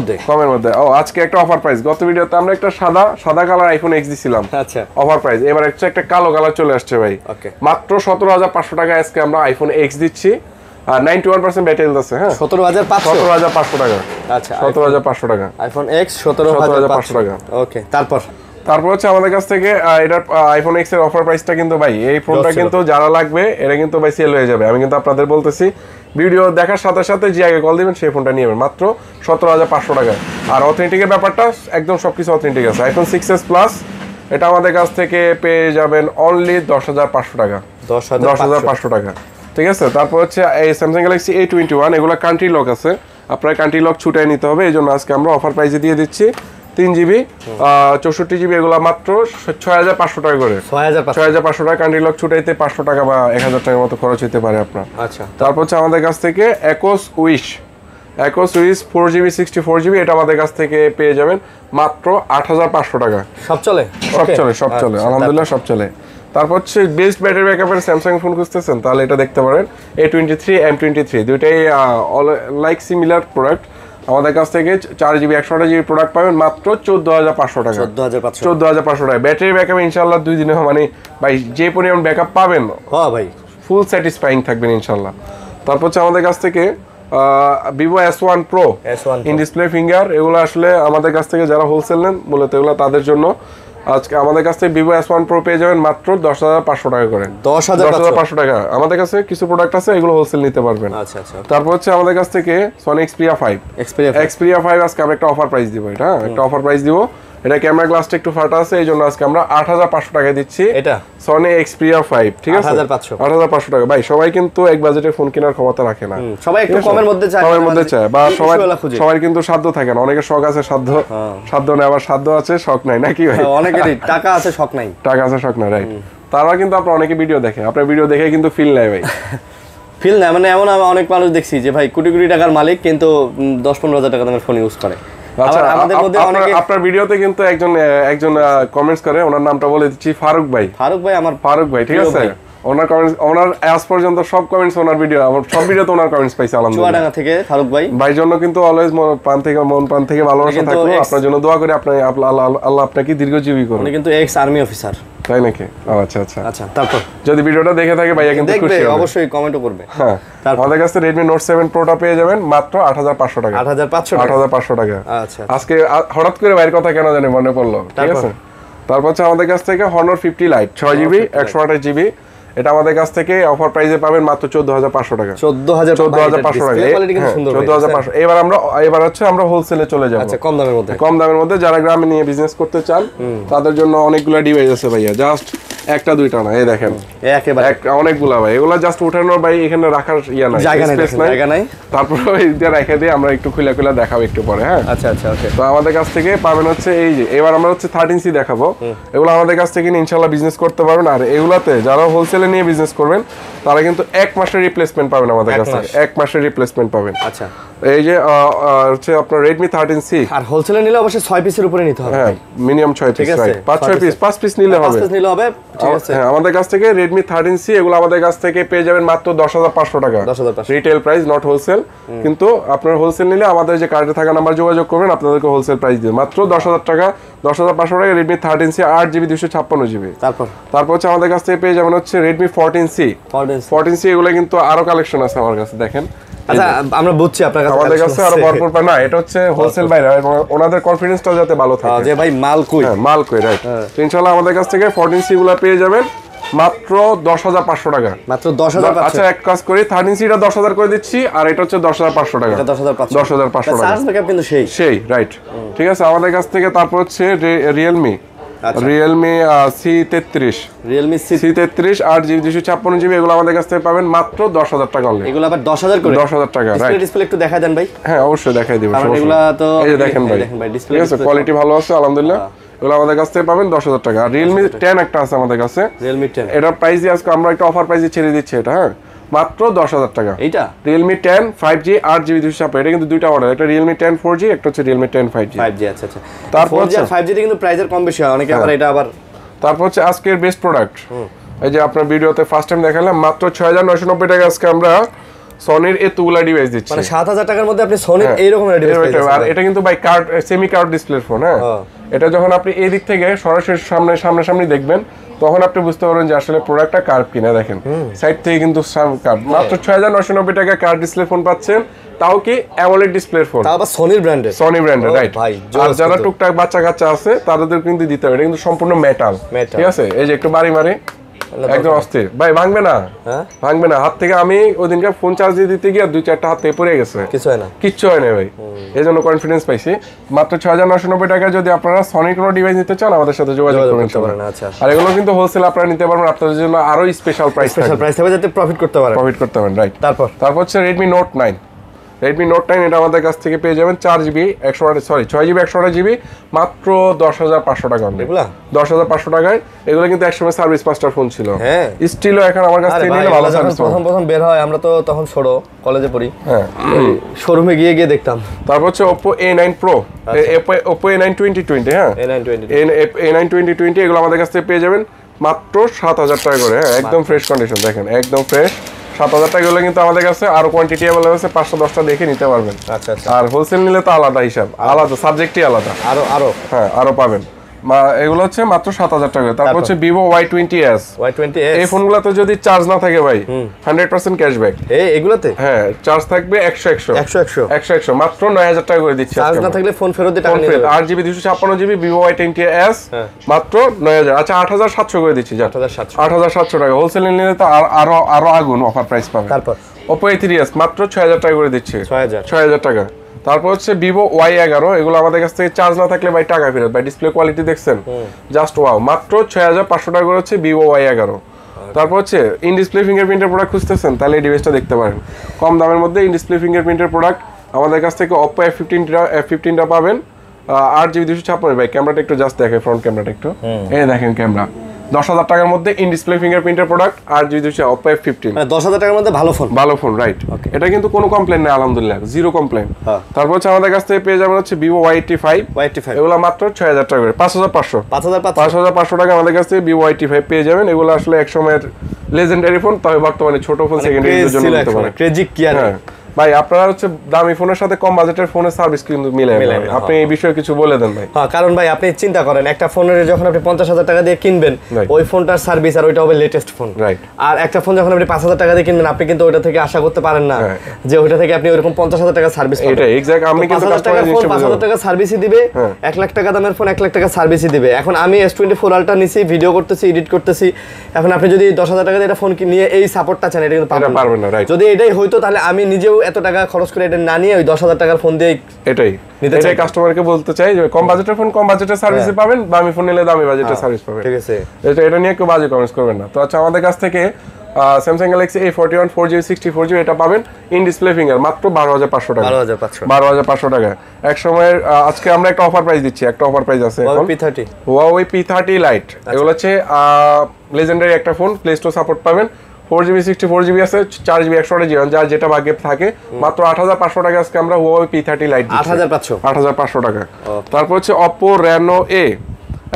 মধ্যে
ও আজকে একটা অফার প্রাইস গত ভিডিওতে আমরা একটা সাদা কালার আইফোন X দিছিলাম
আচ্ছা
অফার প্রাইস এবার একটা কালো কালার চলে আসছে ভাই মাত্র 17500 টাকা আজকে আমরা আইফোন X দিচ্ছি আর 91% ব্যাটারি হেলথ আছে হ্যাঁ 17500 টাকা আচ্ছা 17500 টাকা
আইফোন X 17500
টাকা
ওকে তারপর
হচ্ছে আমাদের কাছ থেকে এটার আইফোন X এর অফার প্রাইসটা কিন্তু ভাই এই ফোনটা কিন্তু যারা লাগবে এটা কিন্তু ভাই সেল হয়ে যাবে আমি কিন্তু আপনাদের বলতেছি ভিডিও দেখার সাথে সাথে যে আগে কল দিবেন সেই ফোনটা নিয়ে নেবেন মাত্র 17500 টাকা আর অথেন্টিকের ব্যাপারটা একদম সবকিছু অথেন্টিক আছে আইফোন 6s প্লাস এটা আমাদের কাছ থেকে পেয়ে যাবেন অনলি 10500 টাকা 10500 টাকা ঠিক আছে তারপর হচ্ছে এই Samsung Galaxy A21 এগুলা কান্ট্রি লক আছে আপনার কান্ট্রি লক ছুটাই নিতে হবে এইজন্য আজকে আমরা অফার প্রাইসে দিয়ে দিচ্ছি 3GB 64GB এগুলা মাত্র 6500 টাকা করে 6500 টাকা কান্ট্রি লক ছুটাইতে 500 টাকা বা 1000 টাকার মতো খরচ হতে পারে আপনার
আচ্ছা
তারপর হচ্ছে আমাদের কাছ থেকে Ecos Wish 4GB 64GB এটা আমাদের কাছ থেকে পেয়ে যাবেন মাত্র 8500 টাকা
সব চলে
আলহামদুলিল্লাহ সব চলে তারপর হচ্ছে বেস্ট ব্যাটারি ব্যাকআপের স্যামসাং ফোন খুঁজতেছেন তাহলে এটা দেখতে পারেন A23 M23 দুইটাই লাইক সিমিলার প্রোডাক্ট আমাদের কাছ থেকে 4GB 128GB প্রোডাক্ট পাবেন মাত্র 14500 টাকা 14500 টাকা ব্যাটারি ব্যাকআপ ইনশাআল্লাহ 2 দিনে মানে ভাই যে পরিমাণ ব্যাকআপ পাবেন
হ্যাঁ ভাই
ফুল স্যাটিসফাইং থাকবেন ইনশাআল্লাহ তারপর হচ্ছে আমাদের কাছ থেকে Vivo S1 Pro in display finger এগুলো আসলে আমাদের কাছ থেকে যারা হোলসেল নেন মূলত এগুলো তাদের জন্য আজকে আমাদের কাছ থেকে Vivo S1 Pro পেয়ে যাবেন মাত্র 10500 টাকা করে 10500 টাকা আমাদের কাছে কিছু প্রোডাক্ট আছে এগুলো হোলসেল নিতে পারবেন
আচ্ছা
তারপর হচ্ছে আমাদের কাছ থেকে Sony Xperia 5 আজকে আমরা একটা অফার প্রাইস দিব এটা একটা অফার প্রাইস দিব এটা ক্যামেরা গ্লাসটা একটু ফাটা আছে এইজন্য আজকে আমরা 8500 টাকা দিচ্ছি
এটা
Sony Xperia 5 ঠিক আছে 8500 টাকা ভাই সবাই কিন্তু এক বাজেটে ফোন কেনার ক্ষমতা রাখে না
সবাই একটু কমের মধ্যে চায়
বা সবাই কিন্তু সাধ্য থাকে না অনেকের শখ আছে সাধ্য নেই আবার সাধ্য আছে শখ নাই নাকি ভাই
অনেকেরই টাকা আছে শখ নাই
রাইট তারা কিন্তু আপনার অনেকে ভিডিও দেখে আপনার ভিডিও দেখে কিন্তু ফিল নেয় ভাই
ফিল না মানে এমন অনেক মানুষ দেখছি যে ভাই কোটি কোটি টাকার মালিক কিন্তু 10-15,000 টাকা দামের ফোন ইউজ করে
আপনার ভিডিওতে কিন্তু একজন কমেন্টস করে ওনার নামটা বলে দিচ্ছি ফারুক ভাই ঠিক আছে ওনার আজ পর্যন্ত সব কমেন্টস ওনার ভিডিও আমার সব ভিডিওতে ওনার কমেন্টস পাইছি আলহামদুলিল্লাহ
চুয়াডাঙ্গা থেকে ফারুক ভাই
জন্য কিন্তু অলওয়েজ মন প্রাণ থেকে ভালোবাসা থাকলো আপনার জন্য দোয়া করি আল্লাহ আপনাকে দীর্ঘজীবী করুন
উনি কিন্তু এক্স আর্মি অফিসার
তাই নাকি
আচ্ছা তারপর
যদি ভিডিওটা দেখে থাকে ভাইয়া কিন্তু খুশি হবে
অবশ্যই কমেন্টও করবে
হ্যাঁ আমাদের কাছে Redmi Note 7 Pro টা পেয়ে যাবেন মাত্র 8500 টাকা 8500 টাকা
আচ্ছা
আজকে হঠাৎ করে বাইরের কথা কেন জানি মনে পড়লো ঠিক আছে তারপর হচ্ছে আমাদের কাছ থেকে Honor 50 Lite 6GB 128GB এটা আমাদের কাছ থেকে অফার প্রাইসে পাবেন মাত্র 14500 টাকা 14500 টাকা
কোয়ালিটি কিন্তু সুন্দর
14500 এবার হচ্ছে আমরা হোলসেলে চলে যাব
আচ্ছা কম দামের মধ্যে
যারা গ্রামে নিয়ে বিজনেস করতে চান তাদের জন্য অনেকগুলো ডিভাইস আছে ভাইয়া জাস্ট একটা দুইটা না, এই দেখেন
একেবারে
অনেকগুলা ভাই, এগুলা জাস্ট উঠানোর ভাই এখানে রাখার ইয়া নাই, স্পেস নাই,
জায়গা নাই।
তারপর এই দিয়ে রেখে দিয়ে আমরা একটু খুলে খুলে দেখাবো একটু পরে। হ্যাঁ
আচ্ছা আচ্ছা ওকে।
তো আমাদের কাছ থেকে পাবেন হচ্ছে এই যে, এবার আমরা হচ্ছে 13C দেখাবো। এগুলো আমাদের কাছ থেকে ইনশাআল্লাহ বিজনেস করতে পারবেন। আর এগুলাতে যারা হোলসেলে নিয়ে বিজনেস করবেন তারা কিন্তু 1 মাসের রিপ্লেসমেন্ট পাবেন আমাদের কাছে, 1 মাসের রিপ্লেসমেন্ট পাবেন।
আচ্ছা
এই যে হচ্ছে আপনার Redmi 13C,
আর হোলসেলে নিলে অবশ্যই 6 পিসের উপরে নিতে হবে।
হ্যাঁ minimum 6 piece, right, 5-6 piece, 5 piece নিলে হবে,
5 পিস নিলে হবে, ঠিক আছে।
হ্যাঁ আমাদের কাছ থেকে Redmi 13C এগুলো আমাদের কাছ থেকে পেয়ে যাবেন মাত্র 10,500 টাকা,
10,500
রিটেল প্রাইস, নট হোলসেল। কিন্তু আপনার হোলসেল নিলে আমাদের যে কার্ডে থাকা নাম্বার যোগাযোগ করবেন, আপনাদেরকে হোলসেল প্রাইস দিবে মাত্র 10,000 টাকা, 10,500 টাকা Redmi 13C 8GB 256GB। তারপর হচ্ছে আমাদের কাছ থেকে পেয়ে যাবেন হচ্ছে Redmi 14C এগুলো কিন্তু আরো কালেকশন আছে আমার কাছে, দেখেন।
আচ্ছা আমরা বুঝছি আপনার কাছে
আমাদের কাছে আরো ভরপুর পায় না, এটা হচ্ছে হোলসেল বাইরে, এবং ওনাদের কনফিডেন্সটা যাতে ভালো থাকে
যে ভাই মাল কই,
হ্যাঁ মাল কই, রাইট। তো ইনশাআল্লাহ আমাদের কাছ থেকে 14C গুলো পেয়ে যাবেন মাত্র 10,500 টাকা,
মাত্র 10,500।
আচ্ছা এক কাজ করি, 13C-টা 10,000 করে দিচ্ছি, আর এটা হচ্ছে 10,500 টাকা,
এটা 10,500
10,500 টাকা,
চার্জ ব্যাকআপ কিন্তু সেই
রাইট, ঠিক আছে। আমাদের কাছ থেকে তারপর হচ্ছে Realme C33,
Realme
C33 8GB 256GB, এগুলো আমাদের কাছ থেকে পাবেন মাত্র 10,000 টাকা অনলি।
এগুলো আবার 10,000 করে,
10,000 টাকা, রাইট।
ডিসপ্লে একটু দেখায় দেন ভাই।
হ্যাঁ অবশ্যই দেখাই দিব,
কারণ এগুলা তো
এই যে দেখেন ভাই,
ডিসপ্লে,
ঠিক আছে, কোয়ালিটি ভালো আছে আলহামদুলিল্লাহ। এগুলো আমাদের কাছ থেকে পাবেন 10,000 টাকা। আর Realme 10 একটা আছে আমাদের কাছে,
Realme 10,
এটার প্রাইস আজকে আমরা একটা অফার প্রাইসে ছেড়ে দিচ্ছি, এটা হ্যাঁ মাত্র 10,000 টাকা।
এইটা
Realme 10 5G 8GB 256, এটা কিন্তু দুইটা মডেল, একটা Realme 10 4G, একটা হচ্ছে Realme 10 5G।
আচ্ছা আচ্ছা।
তারপর
4G আর 5G তে কিন্তু প্রাইসের কম বেশি হয়, অনেকে আবার এটা আবার।
তারপর হচ্ছে আজকের বেস্ট প্রোডাক্ট, এই যে আপনার ভিডিওতে ফার্স্ট টাইম দেখালাম, মাত্র 6,990 টাকা আজকে আমরা সনির এতগুলা ডিভাইস দিচ্ছি,
মানে 7,000 টাকার মধ্যে আপনি সনির এইরকম ডিভাইস পাচ্ছেন।
আর এটা কিন্তু বাই কার্ড, সেমি কার্ড ডিসপ্লের ফোন। হ্যাঁ এটা যখন আপনি এই দিক থেকে সরাসরি সামনে দেখবেন, তখন আপনি বুঝতে পারবেন যে আসলে প্রোডাক্টটা কার্ভ কিনা। দেখেন সাইড থেকে কিন্তু কার্ভ, মাত্র 6,990 টাকা কার্ড ডিসপ্লে ফোন পাচ্ছেন, তাও কি অ্যামোলেড ডিসপ্লের ফোন,
তাও আবার সনির ব্র্যান্ডের,
রাইট। আর যারা টুকটাক বাচ্চা কাচ্চা আছে তাদের কিন্তু দিতে হবে, এটা কিন্তু সম্পূর্ণ মেটাল, ঠিক আছে। এই যে একটু বাড়ি মারে একদম অস্থির ভাই, ভাঙবে না, ভাঙবে না হাত থেকে। আমি ওইদিনকে ফোন চার্জ দিয়ে দিতে গিয়ে 2-4টা হাত থেকে পড়ে গেছে, কিচ্ছু হয় না ভাই, এই জন্য কনফিডেন্স পাইছি। মাত্র 6,990 টাকা যদি আপনারা সনির কোনো ডিভাইস নিতে চান আমাদের সাথে যোগাযোগ করবেন। আর এগুলো কিন্তু হোলসেল আপনারা নিতে পারবেন, আপনাদের জন্য আরো স্পেশাল প্রাইস
থাকবে যাতে প্রফিট করতে পারেন, রাইট।
তারপর হচ্ছে Redmi Note 9, এটা আমাদের কাছ থেকে পেয়ে যাবেন 4GB 6GB 128GB মাত্র 10,500 টাকা, 10,500 টাকায়। এগুলো কিন্তু একসময় সার্ভিস মাস্টার ফোন ছিল, হ্যাঁ স্টিলও এখন আমার কাছ থেকে নিলে ভালো সার্ভিস।
প্রথম বের হয়, আমরা তো তখন ছোট কলেজে পড়ি, হ্যাঁ শোরুমে গিয়ে দেখতাম।
তারপর হচ্ছে Oppo A9 Pro, Oppo A9 2020, হ্যাঁ A9 2020, এগুলো আমাদের কাছ থেকে পেয়ে যাবেন মাত্র 7,000 টাকা করে, হ্যাঁ একদম ফ্রেশ কন্ডিশন, দেখেন একদম ফ্রেশ। 7,000 টাকা হলে কিন্তু আমাদের কাছে আরো কোয়ান্টিটি अवेलेबल আছে, 510টা দেখে নিতে পারবেন।
আচ্ছা।
আর হোলসেল নিলে তো আলাদা হিসাব, আলাদা সাবজেক্টই আলাদা, হ্যাঁ আরো পাবেন। এগুলো হচ্ছে মাত্র 7,000 টাকা। তারপর হচ্ছে Vivo Y20s, এই ফোনগুলোতে যদি চার্জ না থাকে ভাই 100% ক্যাশব্যাক,
এগুলোতে হ্যাঁ
চার্জ থাকবে 100 মাত্র 9,000 টাকা করে দিচ্ছি।
চার্জ না থাকলে ফোন ফেরত দিয়ে টাকা নিতে হবে।
8GB 256GB Vivo Y20s মাত্র 9,000, আচ্ছা 8,700 করে দিচ্ছি, 8,700 টাকা। হোলসেল নিলে তো আরো আগুন অফার প্রাইস পাবেন।
তারপর
Oppo A3s মাত্র 6,000 টাকা করে দিচ্ছি, 6,000 টাকা। তারপর হচ্ছে Vivo Y11, এগুলো আমাদের কাছ থেকে চার্জ না থাকলে ভাই টাকা ফেরত, ভাই ডিসপ্লে কোয়ালিটি দেখছেন জাস্ট ওয়াও, মাত্র 6,500 টাকা করে হচ্ছে Vivo Y11। তারপর হচ্ছে ইন ডিসপ্লে ফিঙ্গারপ্রিন্টের প্রোডাক্ট খুঁজতেছেন, তাহলে এই ডিভাইসটা দেখতে পারেন, কম দামের মধ্যে ইন ডিসপ্লে ফিঙ্গারপ্রিন্টের প্রোডাক্ট আমাদের কাছ থেকে Oppo F15টা পাবেন 8GB 256। ভাই ক্যামেরাটা একটু জাস্ট দেখে, ফ্রন্ট ক্যামেরাটা একটু, এই দেখেন ক্যামেরা, 10,000 টাকার মধ্যে ইন ডিসপ্লে ফিঙ্গারপ্রিন্টের প্রোডাক্ট, আর যদি Oppo F15,
মানে 10,000 টাকার মধ্যে ভালো ফোন,
রাইট। এটা কিন্তু কোনো কমপ্লেইন নেই আলহামদুলিল্লাহ, জিরো কমপ্লেইন। তারপর হচ্ছে আমাদের কাছ থেকে পেয়ে যাবেন হচ্ছে Vivo Y85, এগুলো মাত্র 6,000 টাকা করে, 5,500 টাকা আমাদের কাছ থেকে Vivo Y85 পেয়ে যাবেন। এগুলো আসলে এক সময়ের লেজেন্ডারি ফোন, তবে বর্তমানে ছোট ফোন সেকেন্ডারির জন্য নিতে পারেন।
ক্রেজি কি আর
ভাই আপনারা হচ্ছে দামি ফোনের সাথে কম বাজেটের ফোনের সার্ভিস কিন্তু মিলে, আপনি এই বিষয়ে কিছু বলে দেন ভাই।
হ্যাঁ কারণ ভাই আপনি চিন্তা করেন, একটা ফোনের যখন আপনি 50,000 টাকা দিয়ে কিনবেন, ওই ফোনটার সার্ভিস আর ওইটা হবে লেটেস্ট ফোন, রাইট। আর একটা ফোন যখন আপনি 5,000 টাকা দিয়ে কিনবেন, আপনি কিন্তু ওইটা থেকে আশা করতে পারেন না যে ওইটা থেকে আপনি ওইরকম 50,000 টাকা সার্ভিস পাবেন।
এটা এক্স্যাক্ট, আমি কিন্তু
5,000 টাকা সার্ভিসই দিবে, 1 লাখ টাকা দামের ফোন 1 লাখ টাকা সার্ভিসই দিবে। এখন আমি S24 Ultra নিছি, ভিডিও করতেছি, এডিট করতেছি, এখন আপনি যদি 10,000 টাকা দিয়ে এটা ফোন নিয়ে এই সাপোর্টটা চান, এটা কিন্তু পারবেন না। যদি এটাই হইতো তাহলে আমি নিজেও এত টাকা খরচ করে এটা না নিয়ে ওই 10,000 টাকার ফোন দিয়ে
এটাই কাস্টমারকে বলতে চাই যে কম বাজেটের ফোন কম বাজেটের সার্ভিসে পাবেন, দামি ফোন নিলে দামি বাজেটের সার্ভিস পাবেন।
ঠিক আছে,
এটা নিয়ে কেউ বাজে কমেন্টস করবেন না। তো আচ্ছা, আমাদের কাছ থেকে Samsung Galaxy A41 4GB 64GB এটা পাবেন ইন ডিসপ্লে ফিঙ্গার মাত্র 12,500 টাকা। 12,500 টাকা। এক সময়ের আজকে আমরা একটা অফার প্রাইস দিচ্ছি, একটা অফার প্রাইস আছে এখন Huawei P30 Lite। এগুলো হচ্ছে লেজেন্ডারি একটা ফোন, প্লে স্টোর সাপোর্ট পাবেন। 4GB 64GB আছে, 4GB 128GB, যার যেটা ভাগ্যে থাকে। মাত্র 8,500 টাকা আজকে আমরা Huawei P30 Lite দিচ্ছি। 8,500 টাকা। তারপর হচ্ছে Oppo Reno A,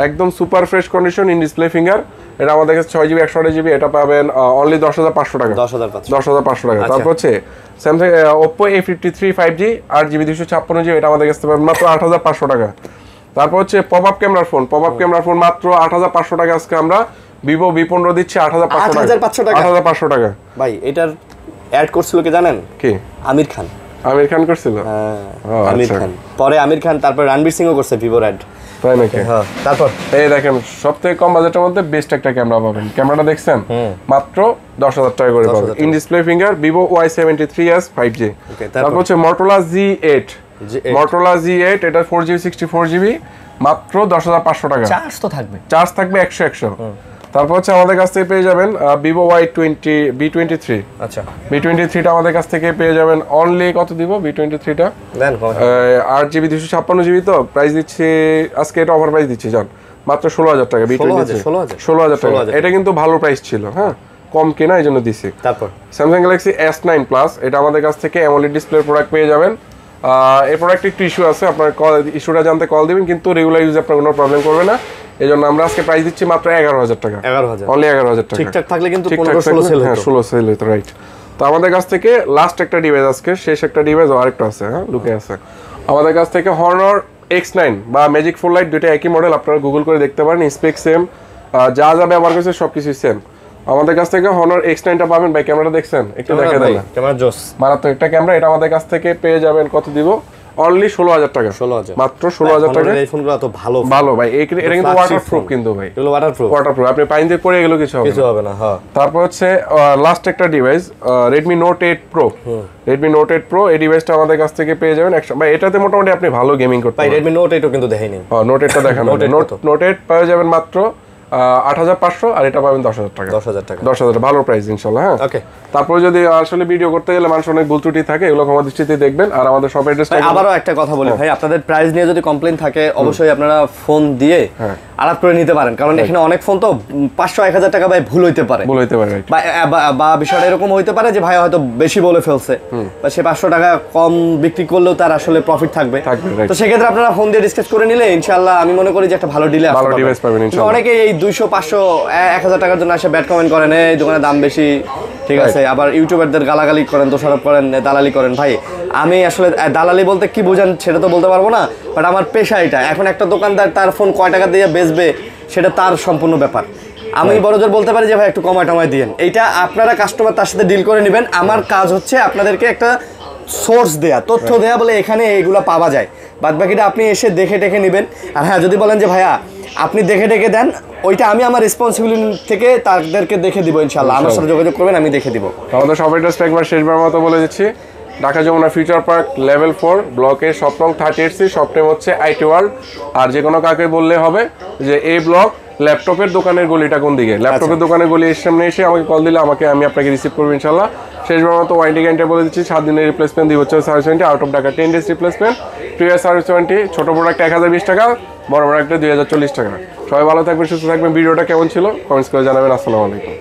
একদম super fresh condition in display finger. এটা আমাদের কাছে 6GB 128GB, এটা পাবেন অনলি 10,500 টাকা। 10,500 টাকা। তারপর হচ্ছে Samsung Oppo A53 5G 8GB 256GB, এটা আমাদের কাছে পাবেন মাত্র 8,500 টাকা। তারপর হচ্ছে পপ আপ ক্যামেরার ফোন মাত্র 8,500 টাকা আজকে আমরা Vivo V15 দিচ্ছি 8,500 টাকা। 8,500 টাকা
ভাই। এটার অ্যাড করছিল কি জানেন? কি? আমির খান করছিল। আমির খান, পরে আমির খান, তারপর রণবীর সিংও করছে ভিভোর অ্যাড।
তাই নাকি?
হ্যাঁ। তারপর
এই দেখেন, সবথেকে কম বাজেটের মধ্যে বেস্ট একটা ক্যামেরা পাবেন। ক্যামেরাটা দেখছেন? মাত্র 10,000 টাকা করে পাবেন in display finger Vivo Y73s 5G। তারপর হচ্ছে Motorola Z8, এটা 4GB 64GB মাত্র 10,500 টাকা। চার্জ থাকবে 100। তারপর হচ্ছে আমাদের কাছ থেকে পেয়ে যাবেন Vivo B23। আচ্ছা, B23টা আমাদের কাছ থেকে পেয়ে যাবেন অনলি কত দিব B23টা? 8GB 256GB। তো প্রাইস দিচ্ছি আজকে, এটা অফার প্রাইস দিচ্ছি জান, মাত্র 16,000 টাকা। B23 16,000 টাকা। এটা কিন্তু ভালো প্রাইস ছিল, হ্যাঁ, কম কেনা, এই জন্য দিছি। তারপর Samsung Galaxy S9 Plus, এটা আমাদের কাছ থেকে AMOLED ডিসপ্লে প্রোডাক্ট পেয়ে যাবেন। এই প্রোডাক্টে একটু ইস্যু আছে, আপনার ইস্যুটা জানতে কল দিবেন, কিন্তু রেগুলার ইউজে আপনার কোনো প্রবলেম করবে না। এই জন্য আমরা আজকে প্রাইস দিচ্ছি মাত্র 11,000 টাকা। অনলি 11,000 টাকা।
ঠিকঠাক থাকলে কিন্তু 15-16 সেল হতো।
16 সেল হতো, রাইট। তো আমাদের কাছ থেকে লাস্ট একটা ডিভাইস, আজকে শেষ একটা ডিভাইস, আরেকটা আছে, হ্যাঁ, লুকে আছে। আমাদের কাছ থেকে Honor X9 বা Magic 4 Lite, দুটো একই মডেল, আপনারা গুগল করে দেখতে পারেন। স্পেক সেম, যা ব্যবহার করছে সবকিছু সেম। আমাদের কাছ থেকে Honor X9টা পাবেন। ভাই ক্যামেরাটা দেখছেন? একটু দেখে দেন। ক্যামেরা জোস, মারাত্মক একটা ক্যামেরা। এটা আমাদের কাছ থেকে পেয়ে যাবেন, কত দিব? অনলি 16,000 টাকা। মাত্র 16,000 টাকা।
এই ফোনগুলো তো ভালো ভাই।
এটা কিন্তু ওয়াটারপ্রুফ, কিন্তু ভাই এগুলো ওয়াটারপ্রুফ। আপনি পানি দিয়ে পরে এগুলো কিছু হবে না। হ্যাঁ। তারপর হচ্ছে লাস্ট একটা device Redmi Note 8 Pro। Redmi Note 8 Pro, এই ডিভাইসটা আমাদের কাছ থেকে পেয়ে যাবেন। ভাই এটাতে মোটামুটি আপনি ভালো গেমিং করতে পারবেন।
Redmi Note 8ও কিন্তু দেখাইনি।
Note 8টা দেখানো। Note 8 পেয়ে যাবেন মাত্র 8,500, আর এটা পাবেন 10,000 টাকা। 10,000 ভালো প্রাইস ইনশাআল্লাহ। হ্যাঁ, ওকে। তারপর যদি আসলে ভিডিও করতে গেলে মানুষ অনেক ভুল ত্রুটি থাকে, এগুলো ক্ষমা দৃষ্টিতে দেখবেন। আর আমাদের শপ অ্যাড্রেসটা
আবারও একটা কথা বলি ভাই, আপনাদের প্রাইস নিয়ে যদি কমপ্লেইন থাকে অবশ্যই আপনারা ফোন দিয়ে আলাপ করে নিতে পারেন, কারণ এখানে অনেক ফোন তো 500-1,000 টাকা ভাই ভুল হইতে পারে। বা বিষয়টা এরকম হইতে পারে যে ভাই হয়তো বেশি বলে ফেলছে, বা সে 500 টাকা কম বিক্রি করলেও তার আসলে প্রফিট থাকবে। তো সেক্ষেত্রে আপনারা ফোন দিয়ে ডিসকাস করে নিলে ইনশাআল্লাহ আমি মনে করি যে একটা ভালো ডিলে আসবে, ভালো ডিভাইস পাবেন ইনশাআল্লাহ। অনেকে এই 200-500-1,000 টাকার জন্য এসে ব্যাড কমেন্ট করেন, এই দোকানের দাম বেশি, ঠিক আছে, আবার ইউটিউবারদের গালাগালি করেন, দোষারোপ করেন, দালালি করেন। ভাই আমি আসলে দালালি বলতে কি বোঝান সেটা তো বলতে পারবো না, বাট আমার পেশা এটা। এখন একটা দোকানদার তার ফোন কয় টাকা দিয়ে বেচবে সেটা তার সম্পূর্ণ ব্যাপার। আমি বড়জোর বলতে পারি যে ভাই একটু কমায় টমায় দিয়েন, এইটা আপনারা কাস্টমার তার সাথে ডিল করে নেবেন। আমার কাজ হচ্ছে আপনাদেরকে একটা সোর্স দেয়া, তথ্য দেয়া, বলে এখানে এইগুলো পাওয়া যায়, বাদ বাকিটা আপনি এসে দেখে টেকে নেবেন। আর হ্যাঁ, যদি বলেন যে ভাইয়া আপনি দেখে টেকে দেন, ওইটা আমি আমার রেসপন্সিবিলিটি থেকে তাদেরকে দেখে দিব ইনশাআল্লাহ। আমার সাথে যোগাযোগ করবেন, আমি দেখে দিব।
আমাদের শপ অ্যাড্রেসটা একবার শেষবার মতো বলে দিচ্ছি, Dhaka Jamuna future park level 4 ব্লকে শপ নং 38C। শপ নেম হচ্ছে IT ওয়ার্ল্ড। আর যে কোনো কাকে বললে হবে যে এই ব্লক ল্যাপটপের দোকানের গলিটা কোন দিকে, ল্যাপটপের দোকানের গলির সামনে এসে আমাকে কল দিলে আমি আপনাকে রিসিভ করবো ইনশাআল্লাহ। শেষবার মতো ওয়ারেন্টি গ্যারান্টি বলে দিচ্ছি, 7 দিনের রিপ্লেসমেন্ট দিব হচ্ছে service warranty, out of Dhaka 10 days replacement, 2 year service warranty. ছোট প্রোডাক্ট 1,020 টাকা, বড় প্রোডাক্টে 2,040 টাকা। সবাই ভালো থাকবেন, সুস্থ থাকবেন। ভিডিওটা কেমন ছিল কমেন্টস করে জানাবেন। আসসালামু আলাইকুম।